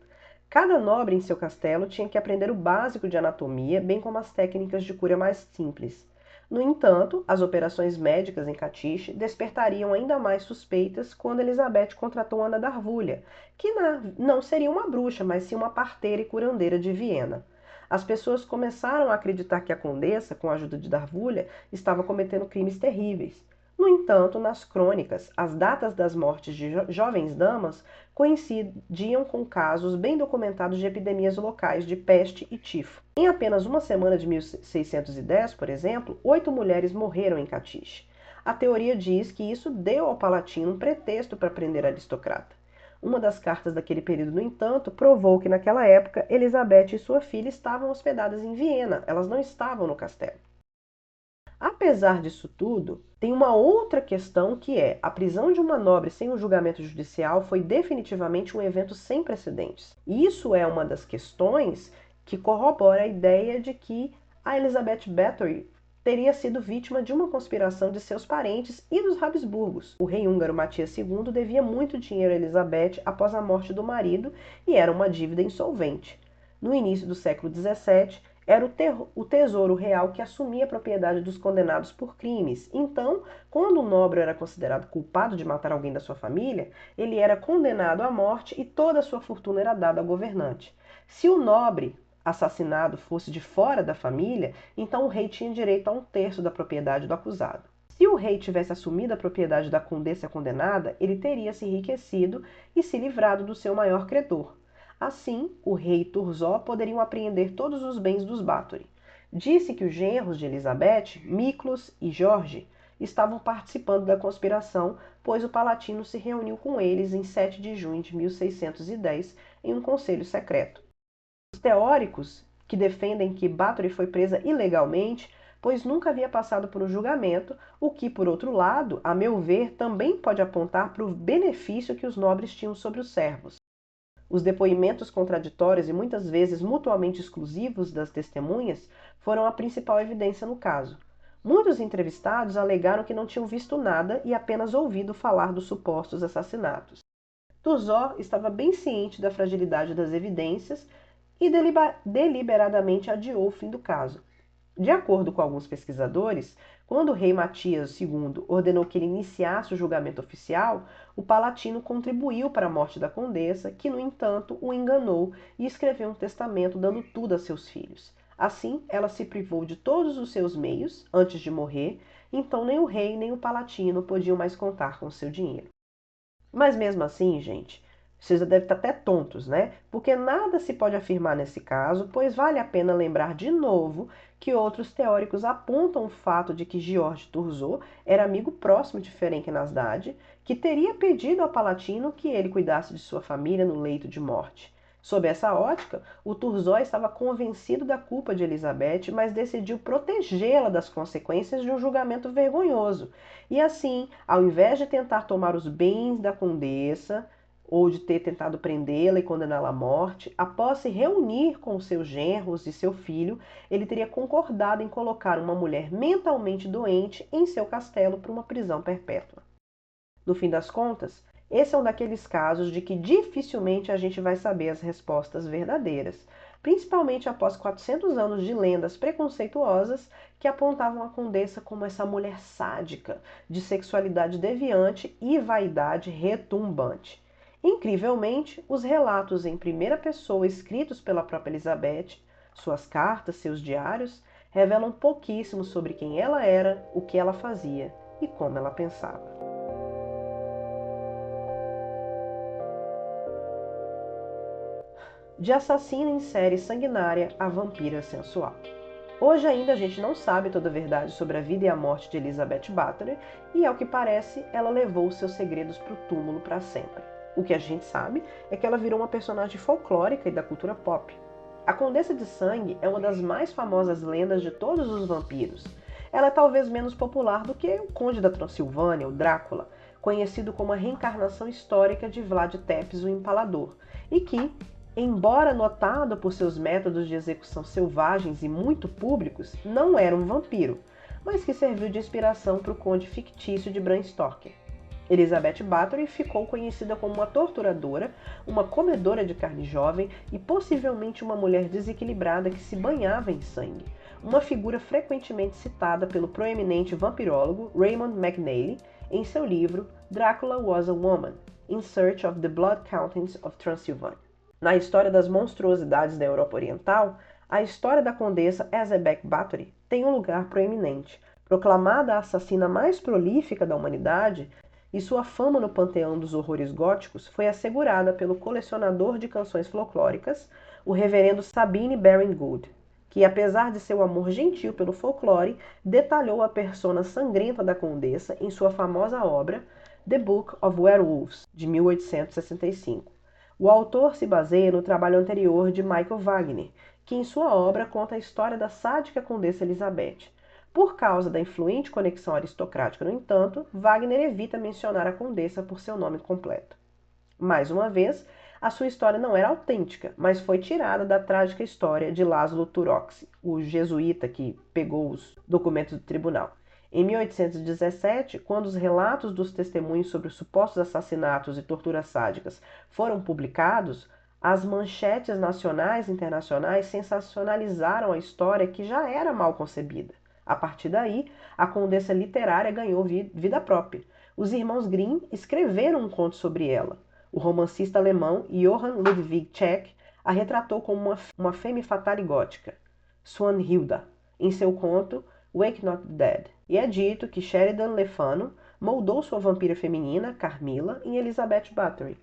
Cada nobre em seu castelo tinha que aprender o básico de anatomia, bem como as técnicas de cura mais simples. No entanto, as operações médicas em Catiche despertariam ainda mais suspeitas quando Elizabeth contratou Ana Darvulha, que não seria uma bruxa, mas sim uma parteira e curandeira de Viena. As pessoas começaram a acreditar que a condessa, com a ajuda de Darvulha, estava cometendo crimes terríveis. No entanto, nas crônicas, as datas das mortes de jovens damas coincidiam com casos bem documentados de epidemias locais de peste e tifo. Em apenas uma semana de 1610, por exemplo, 8 mulheres morreram em Catiche. A teoria diz que isso deu ao palatino um pretexto para prender a aristocrata. Uma das cartas daquele período, no entanto, provou que naquela época Elizabeth e sua filha estavam hospedadas em Viena, elas não estavam no castelo. Apesar disso tudo, tem uma outra questão que é: a prisão de uma nobre sem um julgamento judicial foi definitivamente um evento sem precedentes. E isso é uma das questões que corrobora a ideia de que a Elizabeth Bathory teria sido vítima de uma conspiração de seus parentes e dos Habsburgos. O rei húngaro Matias II devia muito dinheiro a Elizabeth após a morte do marido e era uma dívida insolvente. No início do século XVII, era o tesouro real que assumia a propriedade dos condenados por crimes. Então, quando o nobre era considerado culpado de matar alguém da sua família, ele era condenado à morte e toda a sua fortuna era dada ao governante. Se o nobre assassinado fosse de fora da família, então o rei tinha direito a 1/3 da propriedade do acusado. Se o rei tivesse assumido a propriedade da condessa condenada, ele teria se enriquecido e se livrado do seu maior credor. Assim, o rei e Thurzó poderiam apreender todos os bens dos Bathory. Disse que os genros de Elizabeth, Miklos e Jorge, estavam participando da conspiração, pois o palatino se reuniu com eles em 7 de junho de 1610 em um conselho secreto. Os teóricos que defendem que Bathory foi presa ilegalmente, pois nunca havia passado por um julgamento, o que, por outro lado, a meu ver, também pode apontar para o benefício que os nobres tinham sobre os servos. Os depoimentos contraditórios e muitas vezes mutuamente exclusivos das testemunhas foram a principal evidência no caso. Muitos entrevistados alegaram que não tinham visto nada e apenas ouvido falar dos supostos assassinatos. Turzó estava bem ciente da fragilidade das evidências e deliberadamente adiou o fim do caso. De acordo com alguns pesquisadores, quando o rei Matias II ordenou que ele iniciasse o julgamento oficial, o Palatino contribuiu para a morte da condessa, que, no entanto, o enganou e escreveu um testamento dando tudo a seus filhos. Assim, ela se privou de todos os seus meios antes de morrer, então nem o rei nem o Palatino podiam mais contar com seu dinheiro. Mas mesmo assim, gente, vocês já devem estar até tontos, né? Porque nada se pode afirmar nesse caso, pois vale a pena lembrar de novo que outros teóricos apontam o fato de que Georges Thurzot era amigo próximo de Ferenc Nasdad, que teria pedido ao Palatino que ele cuidasse de sua família no leito de morte. Sob essa ótica, o Thurzot estava convencido da culpa de Elizabeth, mas decidiu protegê-la das consequências de um julgamento vergonhoso. E assim, ao invés de tentar tomar os bens da condessa, ou de ter tentado prendê-la e condená-la à morte, após se reunir com seus genros e seu filho, ele teria concordado em colocar uma mulher mentalmente doente em seu castelo para uma prisão perpétua. No fim das contas, esse é um daqueles casos de que dificilmente a gente vai saber as respostas verdadeiras, principalmente após 400 anos de lendas preconceituosas que apontavam a condessa como essa mulher sádica, de sexualidade deviante e vaidade retumbante. Incrivelmente, os relatos em primeira pessoa escritos pela própria Elizabeth, suas cartas, seus diários, revelam pouquíssimo sobre quem ela era, o que ela fazia e como ela pensava. De assassina em série sanguinária a vampira sensual. Hoje ainda a gente não sabe toda a verdade sobre a vida e a morte de Elizabeth Bathory e, ao que parece, ela levou seus segredos para o túmulo para sempre. O que a gente sabe é que ela virou uma personagem folclórica e da cultura pop. A Condessa de Sangue é uma das mais famosas lendas de todos os vampiros. Ela é talvez menos popular do que o Conde da Transilvânia, o Drácula, conhecido como a reencarnação histórica de Vlad Tepes, o Empalador, e que, embora notado por seus métodos de execução selvagens e muito públicos, não era um vampiro, mas que serviu de inspiração para o conde fictício de Bram Stoker. Elizabeth Bathory ficou conhecida como uma torturadora, uma comedora de carne jovem e possivelmente uma mulher desequilibrada que se banhava em sangue, uma figura frequentemente citada pelo proeminente vampirólogo Raymond McNally em seu livro Dracula Was a Woman, In Search of the Blood Countess of Transylvania. Na história das monstruosidades da Europa Oriental, a história da condessa Elizabeth Bathory tem um lugar proeminente. Proclamada a assassina mais prolífica da humanidade, e sua fama no panteão dos horrores góticos foi assegurada pelo colecionador de canções folclóricas, o reverendo Sabine Baring-Gould, que, apesar de seu amor gentil pelo folclore, detalhou a persona sangrenta da condessa em sua famosa obra The Book of Werewolves, de 1865. O autor se baseia no trabalho anterior de Michael Wagner, que em sua obra conta a história da sádica condessa Elizabeth. Por causa da influente conexão aristocrática, no entanto, Wagner evita mencionar a condessa por seu nome completo. Mais uma vez, a sua história não era autêntica, mas foi tirada da trágica história de Laszlo Turoczi, o jesuíta que pegou os documentos do tribunal. Em 1817, quando os relatos dos testemunhos sobre os supostos assassinatos e torturas sádicas foram publicados, as manchetes nacionais e internacionais sensacionalizaram a história que já era mal concebida. A partir daí, a condessa literária ganhou vida própria. Os irmãos Grimm escreveram um conto sobre ela. O romancista alemão Johann Ludwig Tieck a retratou como uma femme fatale gótica, Swanhilda, em seu conto Wake Not the Dead. E é dito que Sheridan Le Fanu moldou sua vampira feminina, Carmilla, em Elizabeth Bathory.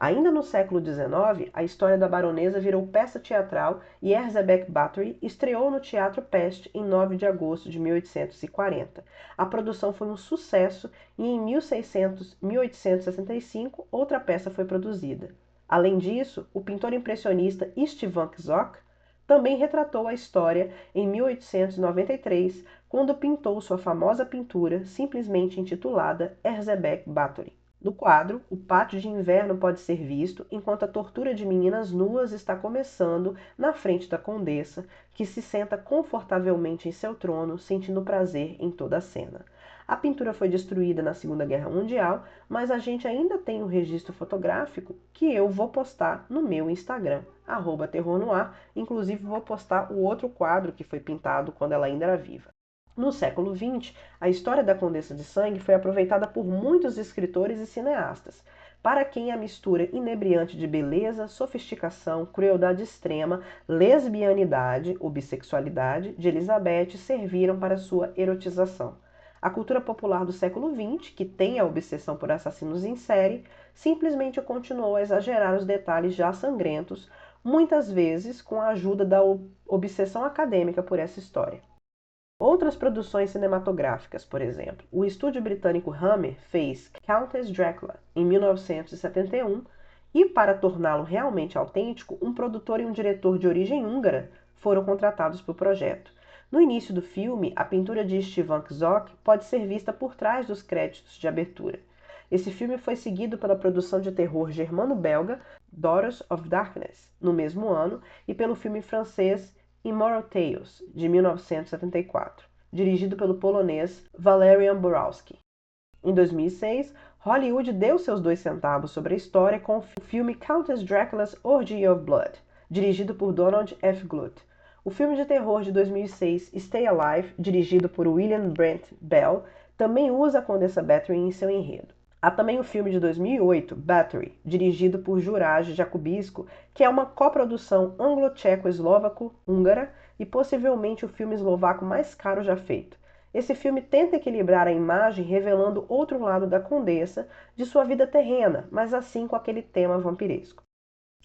Ainda no século XIX, a história da baronesa virou peça teatral e Elizabeth Bathory estreou no Teatro Pest em 9 de agosto de 1840. A produção foi um sucesso e em 1865 outra peça foi produzida. Além disso, o pintor impressionista Istvan Czok também retratou a história em 1893, quando pintou sua famosa pintura simplesmente intitulada Elizabeth Bathory. No quadro, o pátio de inverno pode ser visto enquanto a tortura de meninas nuas está começando na frente da condessa, que se senta confortavelmente em seu trono, sentindo prazer em toda a cena. A pintura foi destruída na Segunda Guerra Mundial, mas a gente ainda tem um registro fotográfico que eu vou postar no meu Instagram, @terrornoir. Inclusive vou postar o outro quadro que foi pintado quando ela ainda era viva. No século XX, a história da Condessa de Sangue foi aproveitada por muitos escritores e cineastas, para quem a mistura inebriante de beleza, sofisticação, crueldade extrema, lesbianidade ou bissexualidade de Elizabeth serviram para sua erotização. A cultura popular do século XX, que tem a obsessão por assassinos em série, simplesmente continuou a exagerar os detalhes já sangrentos, muitas vezes com a ajuda da obsessão acadêmica por essa história. Outras produções cinematográficas, por exemplo, o estúdio britânico Hammer fez Countess Dracula em 1971 e, para torná-lo realmente autêntico, um produtor e um diretor de origem húngara foram contratados para o projeto. No início do filme, a pintura de Stefan Czok pode ser vista por trás dos créditos de abertura. Esse filme foi seguido pela produção de terror germano-belga Daughters of Darkness, no mesmo ano, e pelo filme francês Immoral Tales, de 1974, dirigido pelo polonês Walerian Borowski. Em 2006, Hollywood deu seus 2 centavos sobre a história com o filme Countess Dracula's Orgy of Blood, dirigido por Donald F. Glut. O filme de terror de 2006, Stay Alive, dirigido por William Brent Bell, também usa a Condessa Bathory em seu enredo. Há também o filme de 2008, Bathory, dirigido por Juraj Jakubisco, que é uma coprodução anglo-tcheco-eslovaco-húngara e possivelmente o filme eslovaco mais caro já feito. Esse filme tenta equilibrar a imagem revelando outro lado da condessa, de sua vida terrena, mas assim com aquele tema vampiresco.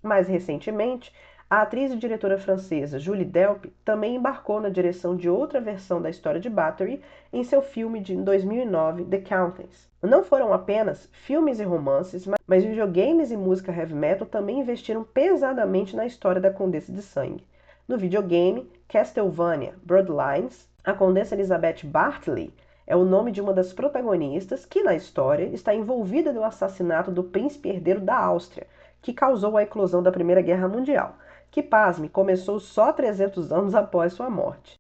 Mais recentemente, a atriz e diretora francesa Julie Delpy também embarcou na direção de outra versão da história de Bathory em seu filme de 2009, The Countess. Não foram apenas filmes e romances, mas videogames e música heavy metal também investiram pesadamente na história da Condessa de Sangue. No videogame Castlevania Bloodlines, a Condessa Elizabeth Bartley é o nome de uma das protagonistas que, na história, está envolvida no assassinato do príncipe herdeiro da Áustria, que causou a eclosão da Primeira Guerra Mundial, que, pasme, começou só 300 anos após sua morte.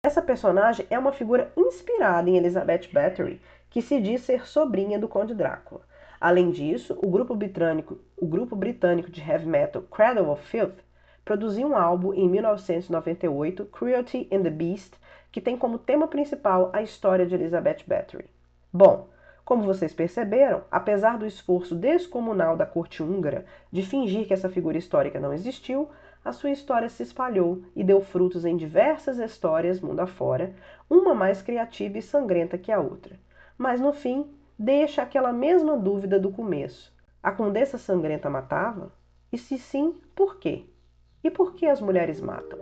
Essa personagem é uma figura inspirada em Elizabeth Bathory, que se diz ser sobrinha do Conde Drácula. Além disso, o grupo britânico de heavy metal Cradle of Filth produziu um álbum em 1998, Cruelty and the Beast, que tem como tema principal a história de Elizabeth Bathory. Bom, como vocês perceberam, apesar do esforço descomunal da corte húngara de fingir que essa figura histórica não existiu, a sua história se espalhou e deu frutos em diversas histórias mundo afora, uma mais criativa e sangrenta que a outra. Mas no fim, deixa aquela mesma dúvida do começo. A condessa sangrenta matava? E se sim, por quê? E por que as mulheres matam?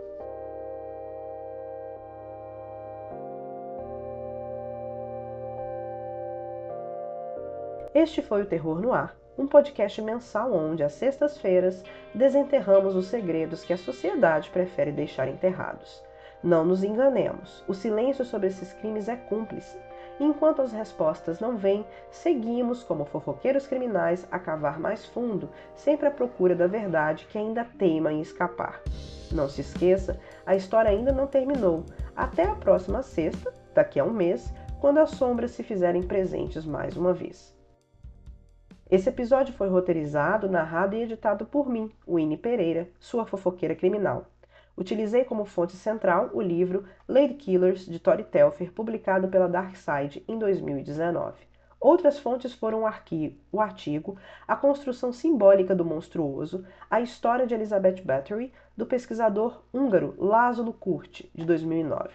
Este foi o Terror no Ar, um podcast mensal onde, às sextas-feiras, desenterramos os segredos que a sociedade prefere deixar enterrados. Não nos enganemos, o silêncio sobre esses crimes é cúmplice. E enquanto as respostas não vêm, seguimos, como fofoqueiros criminais, a cavar mais fundo, sempre à procura da verdade que ainda teima em escapar. Não se esqueça, a história ainda não terminou. Até a próxima sexta, daqui a um mês, quando as sombras se fizerem presentes mais uma vez. Esse episódio foi roteirizado, narrado e editado por mim, Winnie Pereira, sua fofoqueira criminal. Utilizei como fonte central o livro Lady Killers, de Tori Telfer, publicado pela Dark Side em 2019. Outras fontes foram o artigo A Construção Simbólica do Monstruoso, a História de Elizabeth Bathory, do pesquisador húngaro Laszlo Kurti, de 2009.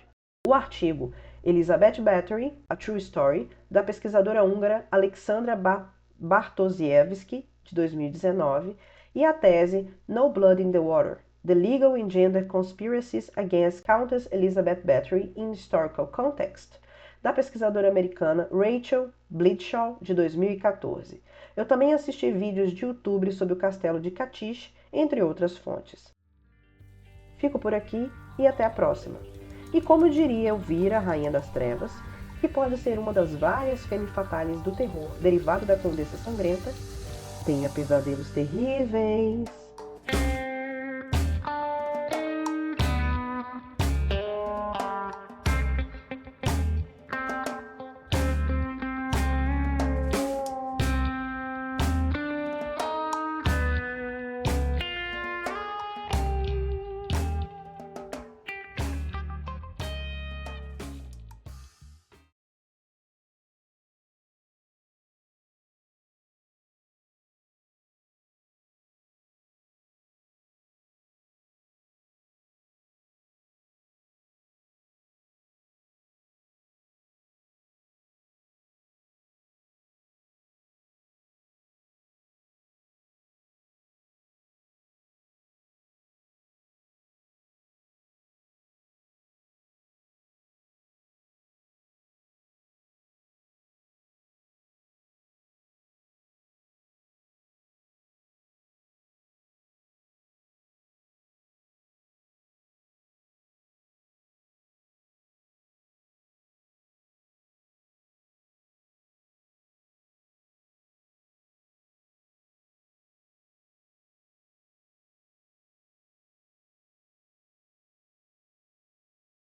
O artigo Elizabeth Bathory, A True Story, da pesquisadora húngara Alexandra Bartosiewski, de 2019, e a tese No Blood in the Water, The Legal and Gender Conspiracies Against Countess Elizabeth Bathory in Historical Context, da pesquisadora americana Rachel Bledsoe, de 2014. Eu também assisti vídeos de YouTube sobre o castelo de Catiche, entre outras fontes. Fico por aqui e até a próxima. E como diria Elvira, Rainha das Trevas, que pode ser uma das várias femme fatales do terror derivado da Condessa Sangrenta, tenha pesadelos terríveis.